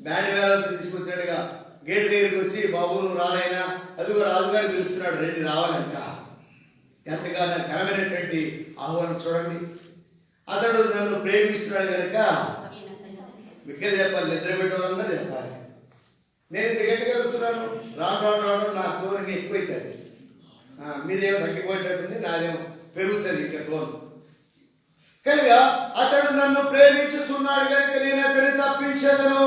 బ్యాండ్ వేలతో తీసుకొచ్చాడుగా గేటు దగ్గరికి వచ్చి, బాబు నువ్వు రానైనా, అదిగో రాజుగారు పిలుస్తున్నాడు, రండి రావాలంట. ఎంతగానో ఘనమైనటువంటి ఆహ్వానం చూడండి. అతడు నన్ను ప్రేమిస్తున్నాడు కనుక ఇక్కడ చెప్పాలి, నిద్ర పెట్టాలన్నా చెప్పాలి. నేను ఇంత గట్టిగా వస్తున్నాను, రావడం నా టోన్కి ఎక్కువైతుంది. మీదేమో తగ్గిపోయేటట్టుంది, నాదేమో పెరుగుతుంది ఇంకా టోన్. కనుక అతడు నన్ను ప్రేమించుచున్నాడు కనుక నేను అతన్ని తప్పించదను.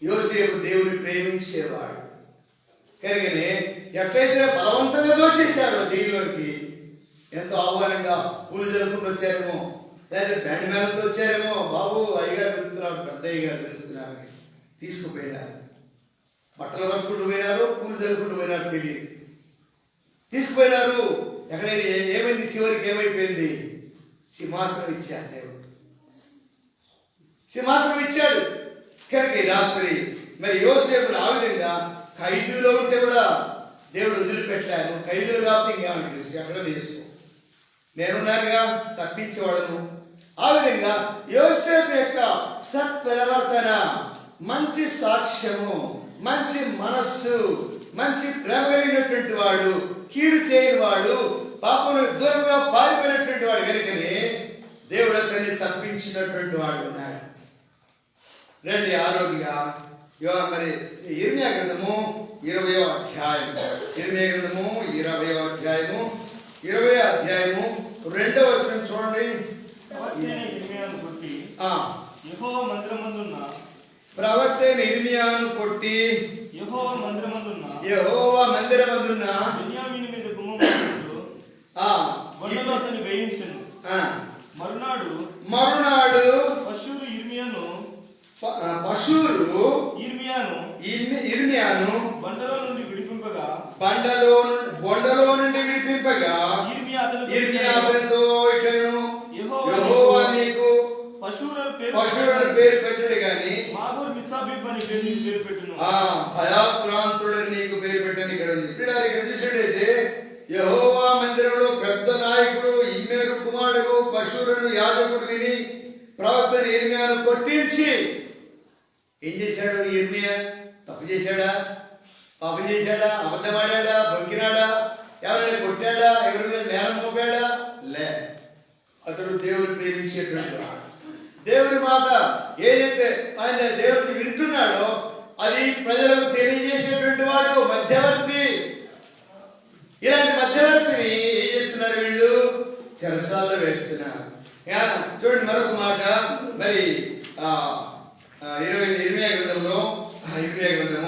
యోసేపు దేవుని ప్రేమించేవాడు కనుకనే ఎట్లయితే బలవంతంగా దోషేశారో జైల్లోకి, ఎంతో ఆహ్వానంగా పూలు జరుపుకుంటూ వచ్చారేమో, లేకపోతే బ్యాండ్ మేళంతో వచ్చారేమో, బాబు అయ్యగారు పెరుగుతున్నారు, పెద్ద అయ్యగారు పెరుగుతున్నారు అని తీసుకుపోయినారు. బట్టలు పరుచుకుంటూ పోయినారు, పూలు జరుపుకుంటూ పోయినారు, తెలియదు. తీసుకుపోయినారు. ఎక్కడైనా ఏమైంది? చివరికి ఏమైపోయింది? సింహాసనం ఇచ్చాడు దేవుడు, సింహాసనం ఇచ్చాడు. కనుక రాత్రి మరి యోసేపుడు ఆ విధంగా ఖైదీలో ఉంటే కూడా దేవుడు వదిలిపెట్టాను. ఖైదీలు కాబట్టి ఇంకేమని తెలుసు, ఎక్కడ చేసుకో, నేనున్నానుగా, తప్పించేవాడును. ఆ విధంగా యోసేపు యొక్క సత్ప్రవర్తన, మంచి సాక్ష్యము, మంచి మనస్సు, మంచి ప్రేమ కలిగినటువంటి వాడు, కీడు చేయని వాడు, పాపను దూరంగా పారిపోయినటువంటి వాడు కనుకనే దేవుడు అతన్ని తప్పించినటువంటి వాడు ఉన్నాడు. రండి 6వదిగా మరి ఇర్మియా గ్రంథము 20వ అధ్యాయం. ఇర్మియా గ్రంథము 20వ అధ్యాయము 2వ వచనం చూడండి. ప్రవక్త ఇర్మియాను కొట్టి యెహోవా మందిరమందున్న మరునాడు పశువులు ఇర్మియాను బొండలో నుండి విడిపింపగా ఇర్మియా అతనితో ఇట్లను, యెహోవా నీకు పశువులను పేరు పెట్టడు గాని భయాక్రాంతుడని నీకు పేరు పెట్టని ఇక్కడ ఉంది. ఇక్కడ చూసినట్టయితే యెహోవా మందిరంలో వచ్చినప్పుడు యాజకుడు విని ప్రవక్త ఇర్మియాను కొట్టించి ఏం చేశాడు? ఇర్మియా తప్పు చేశాడా? పాపం చేశాడా? అబద్ధమాడా? బొంకినాడా? ఎవరైనా కొట్టాడా? ఎవరి మీద నేరం మోపాడా? లే, అతడు దేవుని ప్రేమించేటువంటి వాడు. దేవుని మాట ఏదైతే ఆయన దేవుడిని వింటున్నాడో అది ప్రజలకు తెలియజేసేటువంటి వాడు, మధ్యవర్తి. ఇలాంటి మధ్యవర్తిని ఏం చేస్తున్నారు వీళ్ళు? చెరసాల్లో వేస్తున్నారు. చూడండి మరొక మాట, మరి 27వ గ్రంథంలో 37వ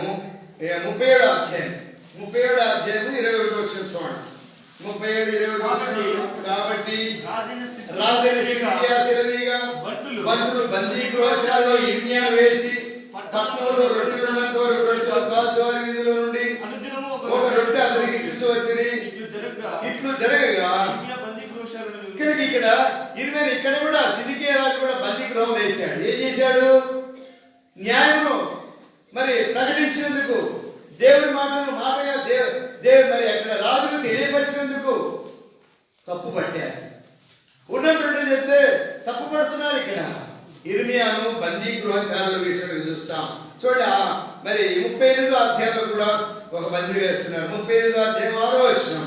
అధ్యాయం 27వ వచ్చిన చూడండి. 37 కాబట్టి రాజైన సిద్కియా సెలవీగా బంటులు బందీ గృహశాలలో ఇర్మియాను వేసి పట్టణంలో రొట్టెలు ఉన్నంత వరకు రొట్టెలు కాల్చేవారి వీధిలో నుండి ఒక రొట్టె అతనికి ఇచ్చుచూ వచ్చింది. ఇట్లు జరగగా ఇక్కడ ఇర్మియా ఇక్కడ కూడా సిద్కియా రాజు కూడా బందీ గృహం వేశాడు. ఏం చేశాడు? న్యాయమును మరి ప్రకటించినందుకు, దేవుని మాటగా దేవుడు మరి అక్కడ రాజుకు తెలియపరిచినందుకు తప్పు పట్టారు. ఉన్నట్టు చెప్తే తప్పు పడుతున్నారు. ఇక్కడ ఇర్మియాను బందీ గృహశాలలో వేసినట్టు చూస్తాం. చూడ మరి 35వ అధ్యాయంలో కూడా ఒక బందీ వేస్తున్నారు. 35వ అధ్యాయం 6వ వచనం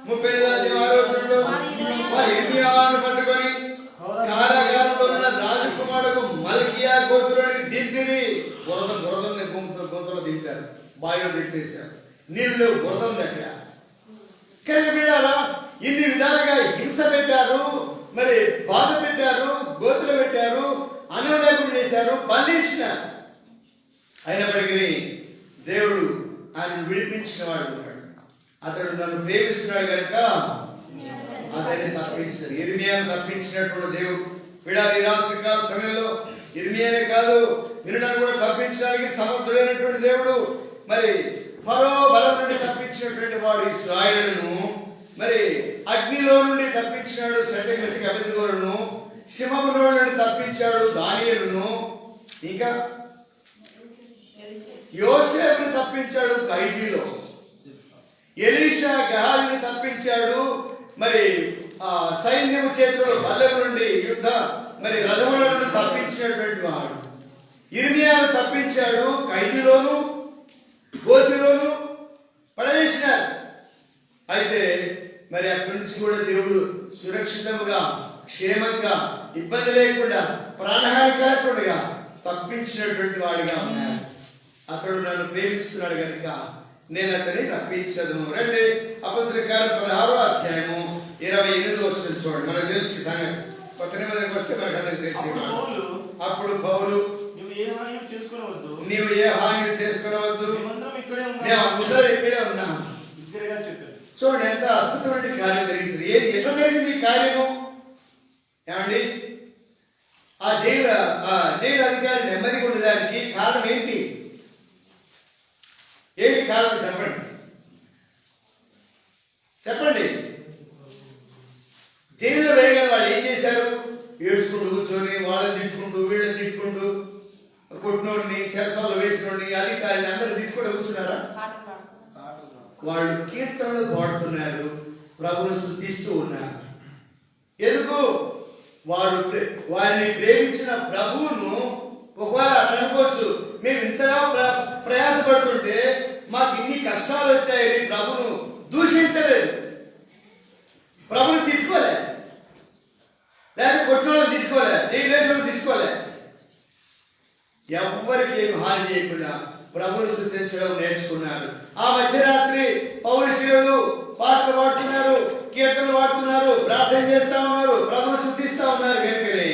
35వ అధ్యాయం 6వ వచనంలో వారు ఇర్మియాను పట్టుకొని కారాగారంలో ఉన్న రాజకుమారుడు మల్కియా గోత్రుని దింపిరి. బురదని గొంతులో దింపారు, బావిలో దింపేశారు. నీళ్ళు బురద ఉంది అక్కడ. కనుక ఇన్ని విధాలుగా హింస పెట్టారు, మరి బాధ పెట్టారు, గోతులు పెట్టారు, అనులేకుండా చేశారు, బంధించినారు. అయినప్పటికీ దేవుడు ఆయన విడిపించిన వాడు ఉన్నాడు. అతడు నన్ను ప్రేమిస్తున్నాడు కనుక అతన్ని తప్పించాడు. ఇర్మియాను తప్పించినటువంటి దేవుడు విడాది రాత్రికాల సమయంలో ఇర్మియానే కాదు వినడాన్ని కూడా తప్పించడానికి సమర్థుడైనటువంటి దేవుడు. మరి ఫరో బలం నుండి తప్పించినటువంటి వాడు ఇశ్రాయేలును మరి అగ్నిలో నుండి తప్పించినాడు షడ్రక్ మెషక్ అబేద్నెగోలను, సింహములో నుండి తప్పించాడు దానియేలును, ఇంకా యోసేపును తప్పించాడు ఖైదీలో, ఎలీషా గెహాజీని తప్పించాడు మరి సైన్యము చేతులు బల్లెం నుండి యుద్ధ మరి రథముల నుండి తప్పించినటువంటి వాడు. ఇర్మియాను తప్పించాడు, ఖైదీలోను గోతిలోను పడవేసినారు. అయితే మరి అక్కడి నుంచి కూడా దేవుడు సురక్షితంగా క్షేమంగా ఇబ్బంది లేకుండా ప్రాణహాని కలగకుండా తప్పించినటువంటి వాడిగా ఉన్నాడు. అతడు నన్ను ప్రేమిస్తున్నాడు కనుక నేను అతన్ని తప్పించదును. రండి అపోస్తలుల కార్యం 16వ అధ్యాయము 28వ వచనం చూడండి. మనకు తెలుసు ఈ సంగతి. కొత్త నిబంధనకు వస్తే మనకు అందరికి తెలిసి అప్పుడు పౌలు నీవు ఏ హాని చేసుకునవద్దు, మేము అందరూ ఇక్కడే ఉన్నాం. చూడండి ఎంత అద్భుతమైన కార్యం జరిగింది. ఎట్లా జరిగింది ఈ కార్యము? ఏమండి ఆ జైలు అధికారి నెమ్మదిగా ఉండడానికి కారణం ఏంటి? ఏంటి కారణం చెప్పండి. జైల్లో వేయగల వాళ్ళు ఏం చేశారు? ఏడ్చుకుంటూ కూర్చొని వాళ్ళని తిట్టుకుంటూ వీళ్ళని తిట్టుకుంటూ కొట్టినోడిని చెరసాలలో వేసినోడిని అధికారిని అందరూ తిట్టుకుంటూ కూర్చున్నారా? వాళ్ళు కీర్తనలు పాడుతున్నారు, ప్రభువును స్తుతిస్తూ ఉన్నారు. ఎందుకు? వారిని ప్రేమించిన ప్రభువును ఒకవేళ అట్లా అనుకోవచ్చు, మేము ఇంతగా ప్రయాసపడుతుంటే మాకు ఇన్ని కష్టాలు వచ్చాయని ప్రభువును దూషించలేదు, ప్రభువును తిట్టుకోలే, లేకపోతే కొట్టిన వాళ్ళని తిట్టుకోలే, దేశం తిట్టుకోలే. ఎవరికి ఏమి హాని చేయకుండా ప్రభువును స్తుతించడం నేర్చుకున్నారు. ఆ మధ్యరాత్రి పౌరుషులు పాటలు పాడుతున్నారు, కీర్తనలు పాడుతున్నారు, ప్రార్థన చేస్తా ఉన్నారు, ప్రభువును స్తుతిస్తా ఉన్నారు. కనుకనే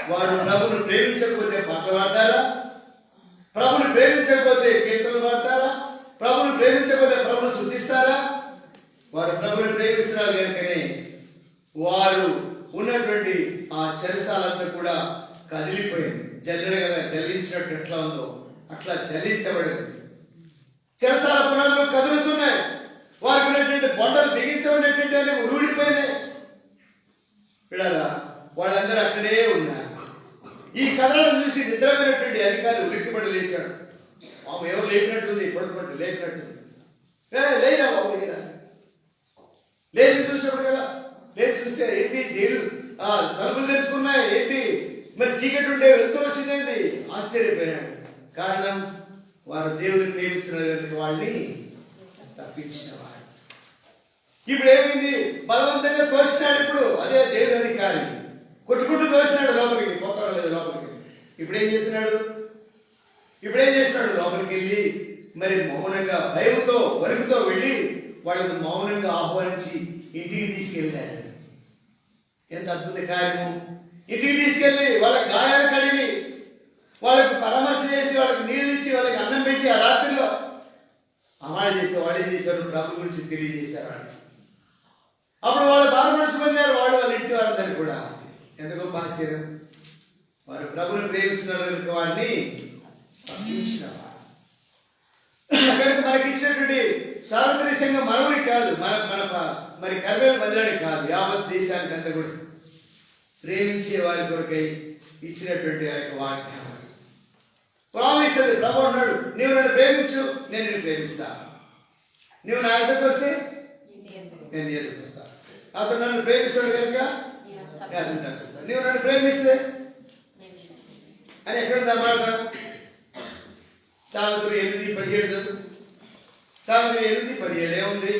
వారు ప్రభువును ప్రేమించకపోతే పాటలు పాడతారా? ప్రభువును ప్రేమించకపోతే కీర్తనలు పాడతారా? ప్రభువును ప్రేమించకపోతే ప్రభువును స్తుతిస్తారా? వారు ప్రభువును ప్రేమిస్తున్నారు. కనుకనే వారు ఉన్నటువంటి ఆ చెరసాలంతా కూడా కదిలిపోయింది. జల్లెడ కదా జల్లించినట్టు ఎట్లా ఉందో అట్లా జల్లించబడింది. చెరసాల పునాదులు కదులుతున్నాయి. వారికి ఉన్నటువంటి బొండలు బిగించబడినటువంటి అనేవి ఊడిపోయినాయి. విడారా వాళ్ళందరూ అక్కడే ఉన్నారు. ఈ కథలను చూసి నిద్రపోయినటువంటి అధికారి ఉలిక్కిపడి లేచాడు. బాబు ఎవరు లేపినట్టుంది, పడుకుంటే లేపినట్టుంది. లేరా బాబు లేరా. లేచి చూసినప్పుడు కదా, లేచి చూస్తే ఏంటి తలుపులు తెలుసుకున్నాయి. ఏంటి మరి చీకటి ఉంటే వెళ్తూ వచ్చిందేంటి? ఆశ్చర్యపోయాడు. కారణం వారు దేవుని ప్రేమిస్తున్న వాళ్ళని తప్పించినవాడు. ఇప్పుడు ఏమైంది? బలవంతంగా తోసినాడు. ఇప్పుడు అదే దేవుని అధికారి కొట్టుకుంటూ తోసినాడు లోపలికి. పోతారా లేదు లోపలికి? ఇప్పుడు ఏం చేసినాడు? లోపలికి వెళ్ళి మరి మౌనంగా భయంతో వణుకుతో వెళ్ళి వాళ్ళని మౌనంగా ఆహ్వానించి ఇంటికి తీసుకెళ్ళాడు. ఎంత అద్భుత కార్యము! ఇంటికి తీసుకెళ్ళి వాళ్ళ గాయాలు కడిగి వాళ్ళకి పరామర్శ చేసి వాళ్ళకి నీళ్ళు ఇచ్చి వాళ్ళకి అన్నం పెట్టి ఆ రాత్రిలో అమలు చేస్తే వాళ్ళు ఏం చేశారు? ప్రభు గురించి తెలియజేశారు. అప్పుడు వాళ్ళు బాధపడుచు పొందారు. వాళ్ళ ఇంటి వారందరూ కూడా. ఎంత గొప్ప ఆశ్చర్యం! వారు ప్రభుని ప్రేమిస్తున్నారు, వారిని పంపించినవారు. కనుక మనకి ఇచ్చినటువంటి సార్వత్రిక సంఘం మనవునికి కాదు, మరి కర్మేలు మందిరానికి కాదు, యావత్ దేశానికి అంతా కూడా ప్రేమించే వారి కొరకై ఇచ్చినటువంటి ఆ యొక్క వాగ్దానం. ప్రామిస్ అది. ప్రభు అన్నాడు, నీవు నన్ను ప్రేమించు, నేను నిన్ను ప్రేమిస్తా. నీవు నా ఎదురుకు వస్తే నేను నీ ఎదురుకు వస్తా. అతను నన్ను ప్రేమిస్తాడు కనుక అతను తప్పిస్తా. నీవు నన్ను ప్రేమిస్తే అని ఎక్కడుంది అన్నమాట? సామెతలు 8:17 చదువు. సామెతలు 8:17 ఏముంది?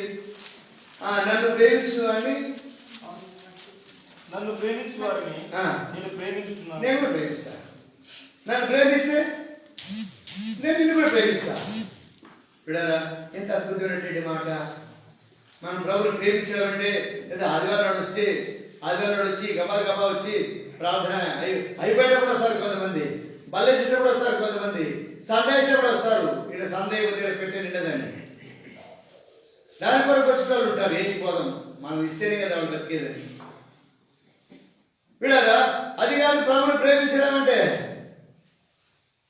నన్ను ప్రేమించు అని, నన్ను ప్రేమించు వారిని నేను ప్రేమించుచున్నాను. నేను కూడా ప్రేమిస్తా. నన్ను ప్రేమిస్తే నేను నిన్ను కూడా ప్రేమిస్తా. విడారా, ఎంత అద్భుతమైనటువంటి మాట! మనం ప్రభుని ప్రేమించడం అంటే లేదా ఆదివారం నాడు వచ్చి గబా వచ్చి ప్రార్థన అయిపోయేటప్పుడు వస్తారు కొంతమంది, బల్లేసేటప్పుడు వస్తారు కొంతమంది, సందే ఇచ్చినప్పుడు వస్తారు. ఇక్కడ సందే పెట్టే నిండదని దాని కొరకు వచ్చిన వాళ్ళు ఉంటారు. వేసిపోదాం, మనం ఇస్తేనే కదా వాళ్ళు బతికేదని. విడారా, అది కాదు ప్రభుని ప్రేమించడం అంటే.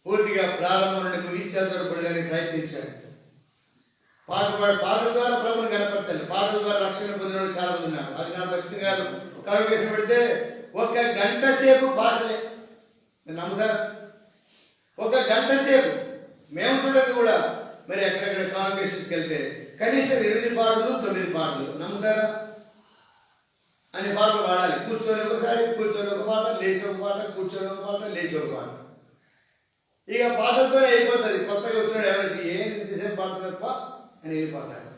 పూర్తిగా ప్రారంభం నుండి ముగించేంత వరకు కూడా ప్రయత్నించాలి. పాటల ద్వారా ప్రభుని కనపరచాలి. పాటల ద్వారా రక్షణ పొందిన వాళ్ళు చాలా మంది ఉన్నారు. అది నా భక్తి గారు కాంగ్రెషన్ పెడితే 1 గంట సేపు పాటలే. నమ్ముతారా? 1 గంట సేపు మేము చూడక కూడా మరి ఎక్కడెక్కడ కాంగ్రెషన్స్కి వెళ్తే కనీసం 8 పాటలు 9 పాటలు. నమ్ముతారా? అన్ని పాటలు పాడాలి. కూర్చొని ఒకసారి, కూర్చొని ఒక పాట, లేచి ఒక పాట, కూర్చొని ఒక పాట, లేచి ఒక పాట. ఇక పాటలతోనే అయిపోతుంది. కొత్తగా వచ్చినాడు ఎవరికి ఏం ఇంతసేపు పాడుతున్నప్ప అని వెళ్ళిపోతారు.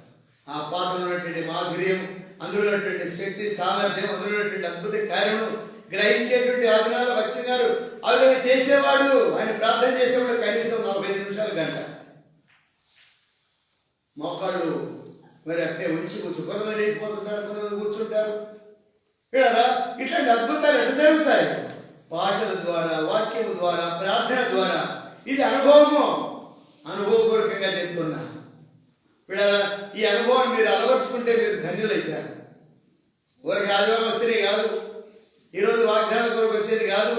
ఆ పాటలో ఉన్నటువంటి మాధుర్యం, అందులో ఉన్నటువంటి శక్తి, సామర్థ్యం, అందులో ఉన్నటువంటి అద్భుత కార్యము గ్రహించేటువంటి ఆదినాల భక్తి గారు అవి చేసేవాడు. ఆయన ప్రార్థన చేసేవాడు కనీసం 45 నిమిషాలు, గంట. మోకాళ్ళు మరి అంటే వచ్చి కొంతమంది లేచిపోతుంటారు, కొంతమంది కూర్చుంటారు. ఇట్లాంటి అద్భుతాలు ఎట్లా జరుగుతాయి? పాటల ద్వారా, వాక్యం ద్వారా, ప్రార్థన ద్వారా. ఇది అనుభవపూర్వకంగా చెప్తున్నా. ఈ అనుభవాన్ని మీరు అలవర్చుకుంటే మీరు ధన్యులైతారు. ఊరికి ఆదివారం వస్తేనే కాదు, ఈరోజు వాగ్దానాల కొరకు వచ్చేది కాదు.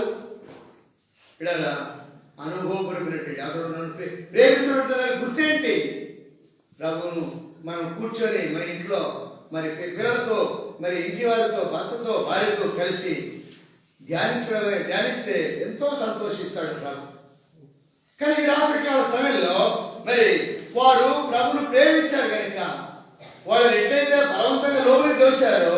అనుభవపూర్వకమైనటువంటి అతడు నన్ను ప్రేమిస్తున్నట్టు గుర్తేంటి? ప్రభువును మనం కూర్చొని మన ఇంట్లో మరి పిల్లలతో, మరి ఇంటి వారితో, భర్తతో, భార్యతో కలిసి ధ్యానిస్తే ఎంతో సంతోషిస్తాడు ప్రభు. కానీ ఈ రాత్రికాల సమయంలో మరి వారు ప్రభును ప్రేమించారు కనుక వాళ్ళని ఎట్లయితే బలవంతంగా లోపలికి దోశారో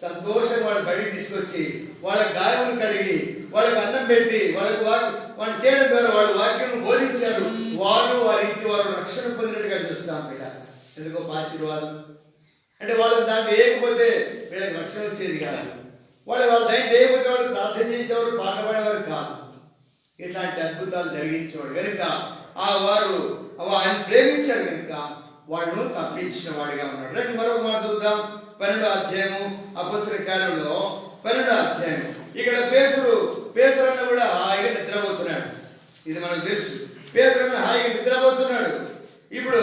సంతోషంగా వాళ్ళు బయటికి తీసుకొచ్చి వాళ్ళ గాయములు కడిగి వాళ్ళకి అన్నం పెట్టి వాళ్ళు చేయడం ద్వారా వాళ్ళ వాక్యం బోధించారు. వారు వారి ఇంటి వారు రక్షణ పొందినట్టుగా చూస్తాం. ఎందుకో ఆశీర్వాదం అంటే వాళ్ళు దాంట్లో వేయకపోతే వీళ్ళకి రక్షణ వచ్చేది కాదు. వాళ్ళు దాంట్లో వేయకపోతే వాళ్ళు ప్రార్థన చేసేవారు, పాట పాడేవారు కాదు. ఇట్లాంటి అద్భుతాలు జరిగించేవాడు కనుక వారు ఆయన ప్రేమించారు కనుక వాళ్ళను తప్పించిన వాడిగా ఉన్నాడు. రండి మరొక మాట చూద్దాం. 12వ అధ్యాయము అపొస్తలుల కార్యంలో 12వ అధ్యాయం. ఇక్కడ పేతురు అన్న కూడా హాయిగా నిద్రపోతున్నాడు. ఇది మనకు తెలుసు. పేతురు అన్న హాయిగా నిద్రపోతున్నాడు. ఇప్పుడు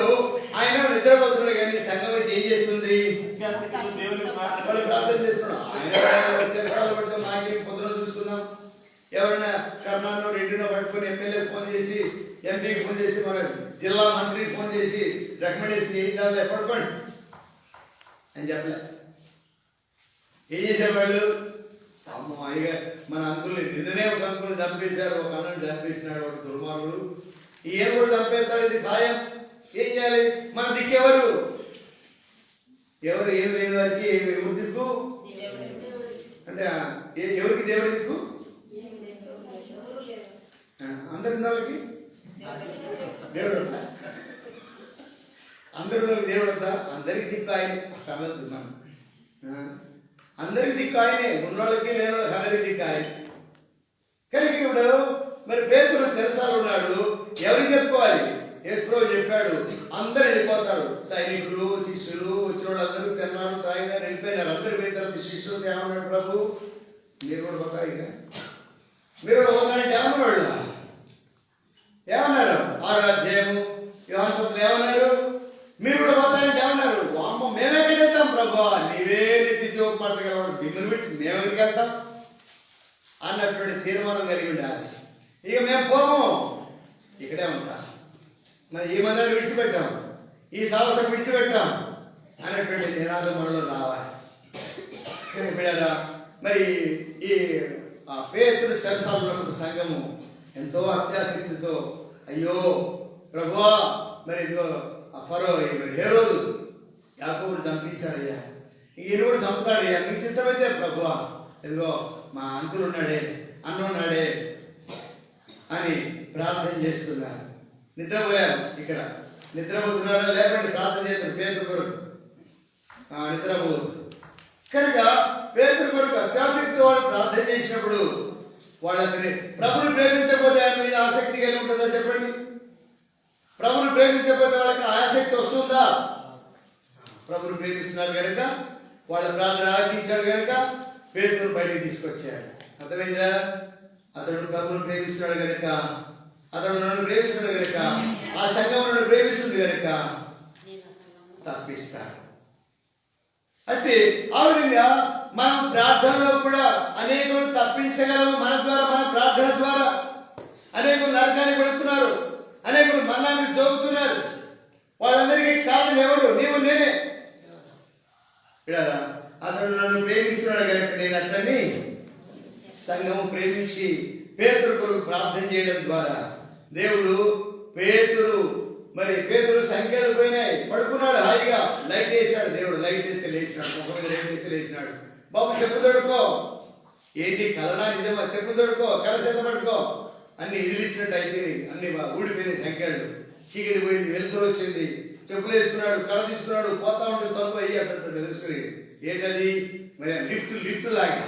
ఆయన నిద్రపోతున్నాడు కానీ సంఘం అయితే ఏం చేస్తుంది? వాళ్ళు ప్రార్థన చేస్తున్నాడు. ఆయన పడతాం, నాకేం పొద్దున చూసుకుందాం. ఎవరైనా కర్ణాన్నో రెడ్డినో పట్టుకొని ఎమ్మెల్యే ఫోన్ చేసి, ఎంపీకి ఫోన్ చేసి, మన జిల్లా మంత్రికి ఫోన్ చేసి రికమెండేషన్ చేయించాలి, పడుకోండి అని చెప్పలే. ఏం చేశారు వాళ్ళు? అమ్మ అయ్యగా మన అంకుల్ని నిన్ననే ఒక అంకుల్ని చంపేశారు, ఒక అన్నని చంపేసినాడు, ఒక దుర్మార్గుడు. ఈయన కూడా చంపేస్తాడు, ఇది ఖాయం. ఏం చేయాలి? మన దిక్కెవరు? ఎవరు ఏం లేని వారికి ఎవరు దిక్కు అంటే ఎవరికి దేవుడి దిక్కు? అందరి వాళ్ళకి దేవుడు అందరి దేవుడు అంతా అందరికి దిక్కు ఆయనే. అట్లా అనొద్దు మనం. అందరికి దిక్కు ఆయనే, ఉన్నోళ్ళకి లేని వాళ్ళకి అందరికి దిక్కు ఆయన. కనుక ఇప్పుడు మరి పేతురు చెరసాలు ఉన్నాడు, ఎవరికి చెప్పుకోవాలి? యేసుప్రభు చెప్పాడు, అందరూ వెళ్ళిపోతారు. సైనికులు, శిష్యులు, వచ్చిన వాళ్ళు అందరూ తిన్నారు, తాగినారు, వెళ్ళిపోయినారు. అందరూ పోయిన తర్వాత శిష్యులు ఏమన్నాడు ప్రభు? మీరు కూడా పోతారు, ఇంకా మీరు కూడా పోతారంటే ఏమన్నాడు? ఏమన్నారు? 6వ అధ్యాయము యోహాను ఏమన్నారు? మీరు కూడా పోతారంటే ఏమన్నారు? అమ్మ మేమెక్కడికి వెళ్తాం ప్రభు, నీవే నెత్తి జోకు పట్టగలవాడు, మిమ్మల్ని విడిచి మేము ఎక్కడికి వెళ్తాం అన్నటువంటి తీర్మానం కలిగి ఉండాలి. ఇక మేము పోము, ఇక్కడే ఉంటాం, మరి ఈ మందిరాన్ని విడిచిపెట్టాం, ఈ సాహసం విడిచిపెట్టాం అనేటువంటి నినాదం మనలో రావాలి. బిడ్డలారా, మరి ఈ పేతురు చెరసాలలో సంఘము ఎంతో అత్యాసక్తితో, అయ్యో ప్రభువా, మరి ఇదిగో ఫరో మరి హేరోదు యాకోబుని చంపించాడయ్యా, ఈయన కూడా చంపుతాడయ్యా, మీకు చిత్తమైతే ప్రభువా, ఇదిగో మా అంకులు ఉన్నాడే, అన్నున్నాడే అని ప్రార్థన చేస్తున్నారు. నిద్రపోయారు. ఇక్కడ నిద్రపోతున్నారా? లేకపోతే ప్రార్థన చేస్తారు పేతురు కొరకు. నిద్రపోవద్దు. కనుక పేతురు కొరకు అత్యాసక్తి వాళ్ళు ప్రార్థన చేసినప్పుడు వాళ్ళని ప్రభుని ప్రేమించకపోతే ఆయన మీద ఆసక్తి కలిగి ఉంటుందా చెప్పండి? ప్రభుని ప్రేమించకపోతే వాళ్ళకి ఆసక్తి వస్తుందా? ప్రభుని ప్రేమిస్తున్నారు కనుక వాళ్ళ ప్రార్థన ఆలకించాడు కనుక పేతురును బయటికి తీసుకొచ్చాడు. అర్థమైందా? అతడు ప్రభుని ప్రేమిస్తున్నాడు కనుక, అతడు నన్ను ప్రేమిస్తున్నాడు కనుక, ఆ సంఘం నన్ను ప్రేమిస్తుంది కనుక తప్పిస్తాడు. అంటే ఆ విధంగా మనం ప్రార్థనలో కూడా అనేకులు తప్పించగలము. మన ద్వారా, మన ప్రార్థన ద్వారా అనేకులు నరకానికి వెళుతున్నారు, అనేకులు మరణానికి జోగుతున్నారు. వాళ్ళందరికీ కారణం ఎవరు? నీవు, నేనే. అతడు నన్ను ప్రేమిస్తున్నాడు కనుక నేను అతన్ని సంఘము ప్రేమించి పేతురు కొరకు ప్రార్థన చేయడం ద్వారా దేవుడు పేతురు సంఖ్యలు పోయినాయి, పడుకున్నాడు హాయిగా, లైట్ వేసాడు దేవుడు, లైట్ వేస్తే లేచినాడు, ముఖం మీద లైట్ వేస్తే లేచినాడు. బాబు చెప్పు తొడుకో, ఏంటి కలనా నిజమా? చెప్పు తొడుకో, కల చేత పడుకో. అన్ని ఇదిలిచ్చినట్టు అయిపోయినాయి, అన్ని ఊడిపోయినాయి సంఖ్యలు, చీకటి పోయింది, వెలుతురు వచ్చింది. చెప్పులు వేసుకున్నాడు, కల తీసుకున్నాడు, పోతా ఉంటుంది తలుపు అయ్యి అట్టు తెలుసుకుని. ఏంటది? మరి లిఫ్ట్ లాగా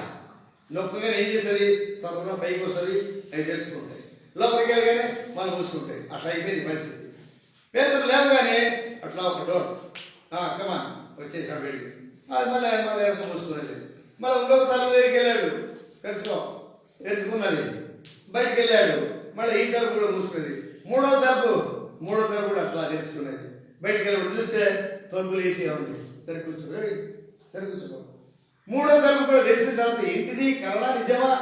నొక్కగానే ఏం చేస్తుంది? సర్వన పైకి వస్తుంది, అవి తెలుసుకుంటాయి. లోపలికి వెళ్ళగానే మనం మూసుకుంటాయి. అట్లా అయిపోయింది పరిస్థితి. పేతురు లేవగానే అట్లా ఒక డోర్, కమాన్ వచ్చేసాడు వెళ్ళి, అది మళ్ళీ మూసుకున్నది. మళ్ళీ ఇంకొక తలుపు దగ్గరికి వెళ్ళాడు, తెలుసుకున్నది, బయటికి వెళ్ళాడు, మళ్ళీ ఈ తలుపు కూడా మూసుకున్నది. మూడో తలుపు కూడా అట్లా తెలుసుకున్నది. బయటికి వెళ్ళి చూస్తే తలుపులు వేసే ఉంది. సరే కూర్చో. మూడో తలుపు కూడా తెలిసిన తర్వాత ఏంటిది? కలడా నిజమా?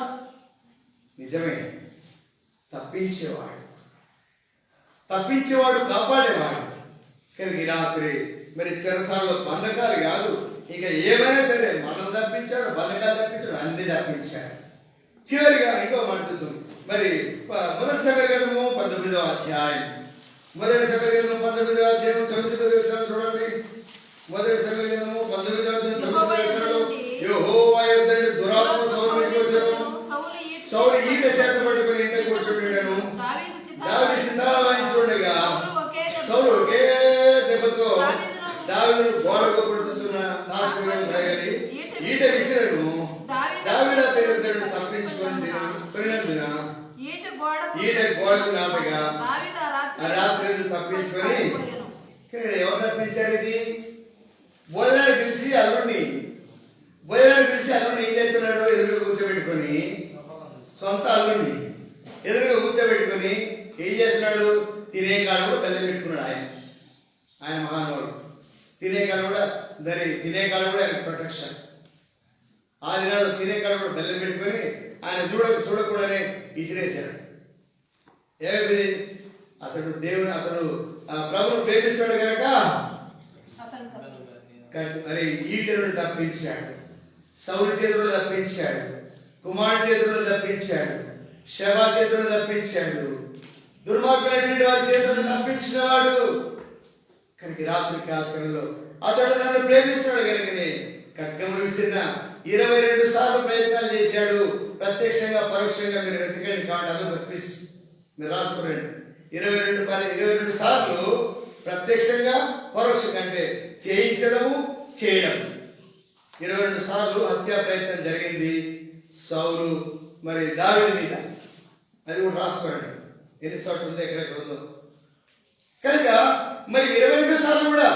నిజమే. తప్పించేవాడు కాపాడేవాడు. కనుక ఈ రాత్రి మరి చెరసాలలో బంధకాలు కాదు, ఇక ఏమైనా సరే మనం తప్పించాడు, బంధకాలు తప్పించాడు, అన్ని తప్పించాడు. చివరిగా ఇంకో మాట్లాడుతుంది. మరి మొదటి సమయ గ్రంథము 19వ అధ్యాయం, 9-10 వచనాలు చూడండి. మొదటి సమయ గ్రంథము 19వ అధ్యాయం 9 వచనాలు, యెహోవా యొద్ద నుండి దురాత్మ సౌలు మీదకి వచ్చెను. సౌలు ఈట చేత పట్టుకుని ఇంట కూర్చుండెను. దావీదు సితారా వాయించుండగా సౌలు ఒకే దెబ్బతో దావీదును గోడకు కొడుతున్న తాత్పర్యం తగిలి ఈట విసిరను. దావీదు అతడు తప్పించుకొని పోయినందున ఈట గోడకు నాటగా ఆ రాత్రి తప్పించుకొని. ఎవరు తప్పించారు? ఇది భోజనాలు పిలిచి అల్లుడిని ఏం చేస్తున్నాడు? ఎదురుగా కూర్చోబెట్టుకొని, సొంత అల్లుడిని ఎదురుగా కూర్చోబెట్టుకొని ఏం చేస్తున్నాడు? తినే కాడ కూడా బెల్లం పెట్టుకున్నాడు. ఆయన మహానుభావుడు. తినే కాడ కూడా ఆయన ప్రొటెక్షన్. ఆ దినాలు తినే కాడ కూడా బెల్లం పెట్టుకొని ఆయన చూడకుండానే విసిరేశాడు. ఏమిటి? అతడు ప్రభువును ప్రేమిస్తాడు కనుక మరి ఈట నుండి తప్పించాడు, సౌలు చేతుడు తప్పించాడు, కుమారుడు చేతుడు తప్పించాడు, శబా చేతుడు తప్పించాడు, దుర్మార్గులైన వారి చేతుడు తప్పించిన వాడు. కనుక రాత్రి కాలంలో అతడు నన్ను ప్రేమిస్తున్నాడు కనుకనే ఖడ్గమును విసిరిన 22 సార్లు ప్రయత్నాలు చేశాడు. ప్రత్యక్షంగా పరోక్షంగా మీరు వెతకండి. కాబట్టి అదొక క్విజ్ మీరు రాసుకోండి. 22 సార్లు ప్రత్యక్షంగా పరోక్షంగా అంటే చేయించడము చేయడం. 22 సార్లు హత్యా ప్రయత్నం జరిగింది సౌలు మరి దావీదు మీద. అది కూడా రాసుకోండి ఎన్ని సార్లు ఉందో ఎక్కడెక్కడ ఉందో. కనుక మరి 22 సార్లు కూడా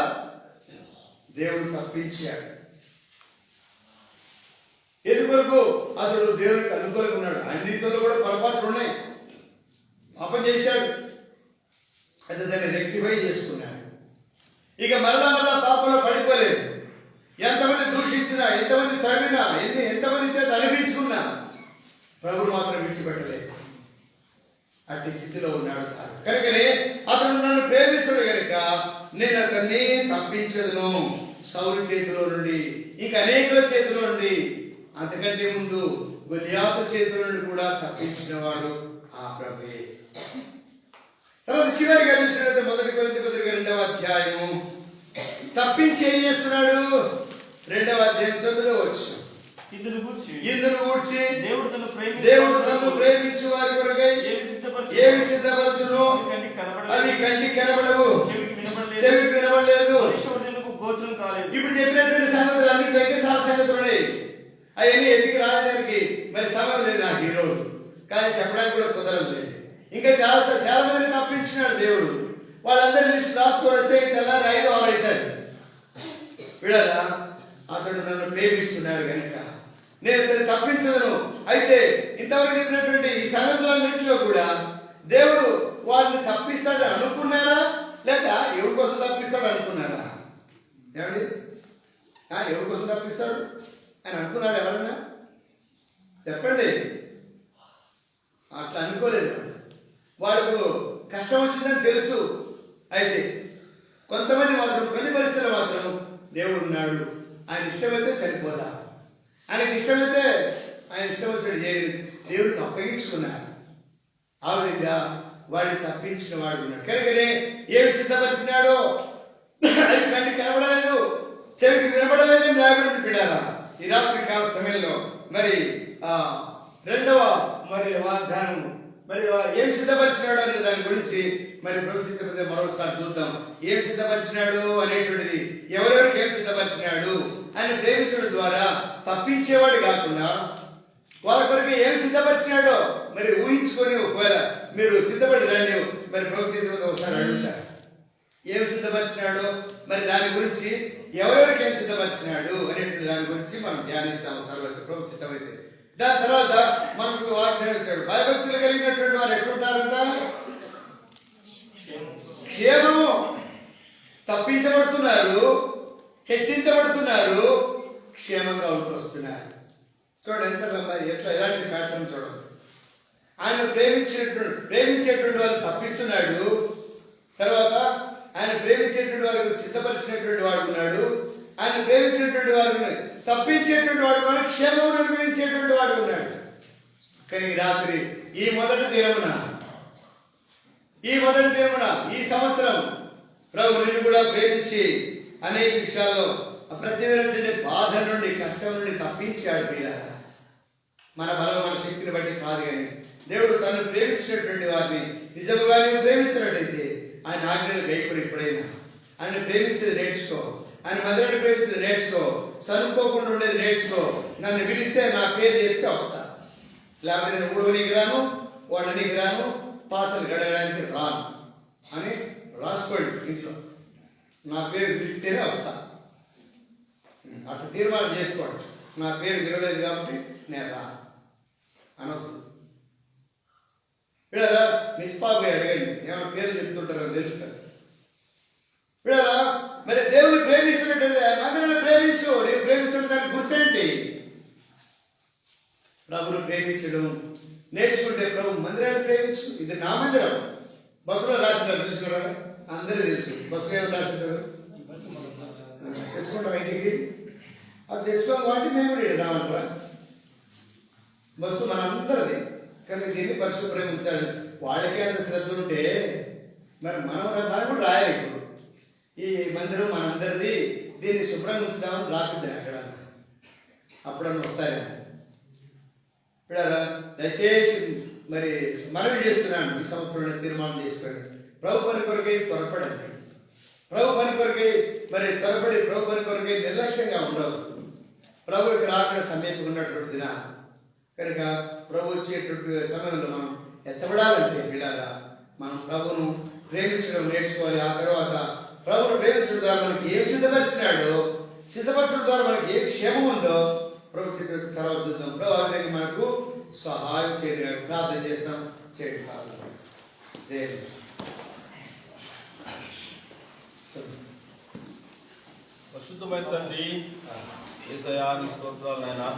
దేవుడు తప్పించాడు. ఎందుకొరకు? అతడు దేవుడికి అనుకూలంగా ఉన్నాడు. అన్నింటిలో కూడా పొరపాట్లు ఉన్నాయి, పాపం చేశాడు, అయితే దాన్ని రెక్టిఫై చేసుకున్నాడు. ఇక మళ్ళా పాపంలో పడిపోలేదు. ఎంతమంది దూషించినా, ఎంతమంది తరిమినా, ఎంతమంది చేత అనిపించుకున్నా ప్రభువు మాత్రం విడిచిపెట్టలేదు. అట్టి స్థితిలో ఉన్నాడు. కనుకనే అతడు నన్ను ప్రేమిస్తాడు కనుక నేను అతన్ని తప్పించదును సౌలు చేతిలో నుండి, ఇంకా అనేకుల చేతిలో నుండి, అంతకంటే ముందు గొలియాతు చేతిలో నుండి కూడా తప్పించిన వాడు ఆ ప్రభువే. తర్వాత చివరిగా చూసినట్లయితే 1 కొరింథీ పత్రిక 2వ అధ్యాయము తప్పించి ఏం చేస్తున్నాడు? 2వ అధ్యాయం 9వ వచనం. ఇందును గూర్చి దేవుడు తన్ను ప్రేమించు వారి కొరకై ఏమి సిద్ధపరచును అవి కంటికి కనబడవు, చెవికి వినబడలేదు. ఇప్పుడు చెప్పినటువంటి సంగతులు అన్నింటిలోకి చాలా సంగతులు ఉన్నాయి. అవన్నీ ఎదిగి రావడానికి మరి సమయం లేదు నాకు ఈరోజు, కానీ చెప్పడానికి కూడా కుదరలేదు. ఇంకా చాలా మందిని తప్పించినాడు దేవుడు. వాళ్ళందరి లిస్ట్ రాసుకొని వస్తే తెల్లారి 5 6 అవుతుంది. విడరా అతడు నన్ను ప్రేమిస్తున్నాడు కనుక నేను అతన్ని తప్పించదను. అయితే ఇంతవరకు చెప్పినటువంటి ఈ సంగతులన్నింటిలో కూడా దేవుడు వారిని తప్పిస్తాడని అనుకున్నారా, లేక ఎవరి కోసం తప్పిస్తాడు అనుకున్నారా? ఏమండి, ఎవరి కోసం తప్పిస్తాడు అని అనుకున్నాడు ఎవరన్నా? చెప్పండి. అట్లా అనుకోలేదు. వాడుకు కష్టం వచ్చిందని తెలుసు. అయితే కొంతమంది మాత్రం, కొన్ని పరిస్థితులు మాత్రం దేవుడు ఉన్నాడు, ఆయన ఇష్టమైతే సరిపోదా, ఆయనకి ఇష్టమైతే ఆయన ఇష్టం వచ్చినట్టు చేయలేదు, దేవుడికి అప్పగించుకున్నారు. ఆ విధంగా వాడిని తప్పించిన వాడు ఉన్నాడు. కనుకనే ఏమి సిద్ధపరిచినాడో అది కంటికి కనబడలేదు, చెవికి వినబడలేదని రాయబడింది. పిడారా ఈ రాత్రి కాల సమయంలో మరి 2వ మరి వాగ్దానం మరి ఏం సిద్ధపరిచినాడు అనే దాని గురించి మరి ప్రభుత్వ మరోసారి చూద్దాం. ఏం సిద్ధపరిచినాడు అనేటువంటిది, ఎవరెవరికి ఏం సిద్ధపరిచినాడు ఆయన ప్రేమించడం ద్వారా తప్పించేవాడు కాకుండా వాళ్ళ కొరకు ఏం సిద్ధపరిచినాడో మరి ఊహించుకొని ఒకవేళ మీరు సిద్ధపడి రండి. మరి ప్రభుత్వ ఒకసారి అడుగుతారు ఏం సిద్ధపరిచినాడో, మరి దాని గురించి ఎవరెవరికి ఏం సిద్ధపరిచినాడు అనేటువంటి దాని గురించి మనం ధ్యానిస్తాము తర్వాత ప్రభు చిత్తమైతే. దాని తర్వాత మనకు వాగ్దానం ఇచ్చాడు. భయభక్తులు కలిగినటువంటి వారు ఎట్లుంటారంట? క్షేమము, తప్పించబడుతున్నారు, హెచ్చించబడుతున్నారు, క్షేమంగా ఉంటొస్తున్నారు. చూడండి ఎట్లా ఎలాంటి ప్యాటర్న్ చూడండి. ఆయన ప్రేమించేటువంటి వారు తప్పిస్తున్నాడు, తర్వాత ఆయన ప్రేమించేటువంటి వారికి సిద్ధపరిచినటువంటి వాడు ఉన్నాడు, ఆయన ప్రేమించేటువంటి వారు తప్పించేటువంటి వాడు ఉన్నాడు, క్షేమమును అనుగ్రహించేటువంటి వాడు ఉన్నాడు. కానీ రాత్రి ఈ మొదటి దినమున ఈ సంవత్సరం ప్రభు నిన్ను కూడా ప్రేమించి అనేక విషయాల్లో ప్రతిదినటువంటి బాధ నుండి, కష్టం నుండి తప్పించాడు. పిల్లరా, మన బలం మన శక్తిని బట్టి కాదు, కానీ దేవుడు తను ప్రేమించినటువంటి వారిని నిజముగా నీవు ప్రేమిస్తున్నట్టయితే ఆయన ఆజ్ఞలు గైకొని ఎప్పుడైనా ఆయన ప్రేమించేది నేర్చుకో, ఆయన మందిరాన్ని ప్రేమించేది నేర్చుకో, సనుక్కోకుండా ఉండేది నేర్చుకో. నన్ను పిలిస్తే నా పేరు చెప్తే వస్తా, లేకపోతే నేను ఊడవనికి రాను, వాడనికి రాను, పాత్రలు గడగడానికి రాను అని రాసుకోండి ఇంట్లో. నా పేరు పిలిస్తేనే వస్తా, అట్లా తీర్మానం చేసుకోండి. నా పేరు వినలేదు కాబట్టి నేను రా అనొద్దు. విడరా నిష్పాపై అడగండి, ఏమైనా పేరు చెప్తుంటారని తెలుస్తారు. విడరా మరి దేవుని ప్రేమిస్తున్నట్టు మందిరాన్ని ప్రేమించు. నేను ప్రేమిస్తున్న దానికి గుర్తేంటి? ప్రభుని ప్రేమించడం నేర్చుకుంటే ప్రభు మందిరాన్ని ప్రేమించు. ఇది నా మందిరం. బస్సులో రాసింటారు, చూసుకున్నారా? అందరూ తెలుసు. బస్సులో ఏమైనా రాసింటారు? తెచ్చుకుంటాం ఇంటికి. అది తెచ్చుకోవాలి కాబట్టి మేము కూడా ఇక్కడ రామంటారా? బస్సు మనందరిది, కానీ దీన్ని పరిశుభ్రంగా ఉంచాలి. వాళ్ళకే అంత శ్రద్ధ ఉంటే మరి మనం కూడా రాయాలి. ఇప్పుడు ఈ మందిరం మనందరిది, దీన్ని శుభ్రంగా ఉంచుదామని రాపిద్దాం ఎక్కడ. అప్పుడన్నా వస్తారేమో. పిల్లరా దయచేసి మరి మనవి చేస్తున్నాను, ఈ సంవత్సరం తీర్మానం చేసుకోండి. ప్రభు పని కొరకై త్వరపడండి. ప్రభు పని కొరకై మరి త్వరపడి ప్రభు పని కొరకై నిర్లక్ష్యంగా ఉండవద్దు. ప్రభుకి రాకడ సమీపం ఉన్నటువంటి దిన కనుక ప్రభు వచ్చేటువంటి సమయంలో మనం ఎత్తబడాలంటే పిల్లరా మనం ప్రభును ప్రేమించడం నేర్చుకోవాలి. ఆ తర్వాత ప్రభును ప్రేమించడం ద్వారా మనకి ఏం సిద్ధపరిచినాడో, సిద్ధపరచడం ద్వారా మనకి ఏ క్షేమం ఉందో ప్రభు చెప్పిన తర్వాత చూద్దాం. ప్రభు అనేది మనకు సహాయం చేయగలరు. ప్రార్థన చేస్తాం. చేయండి ప్రార్థన. దేవుడు పరిశుద్ధమైన తండ్రి యేసయ్యా నీ స్తోత్రాలు నాయనా.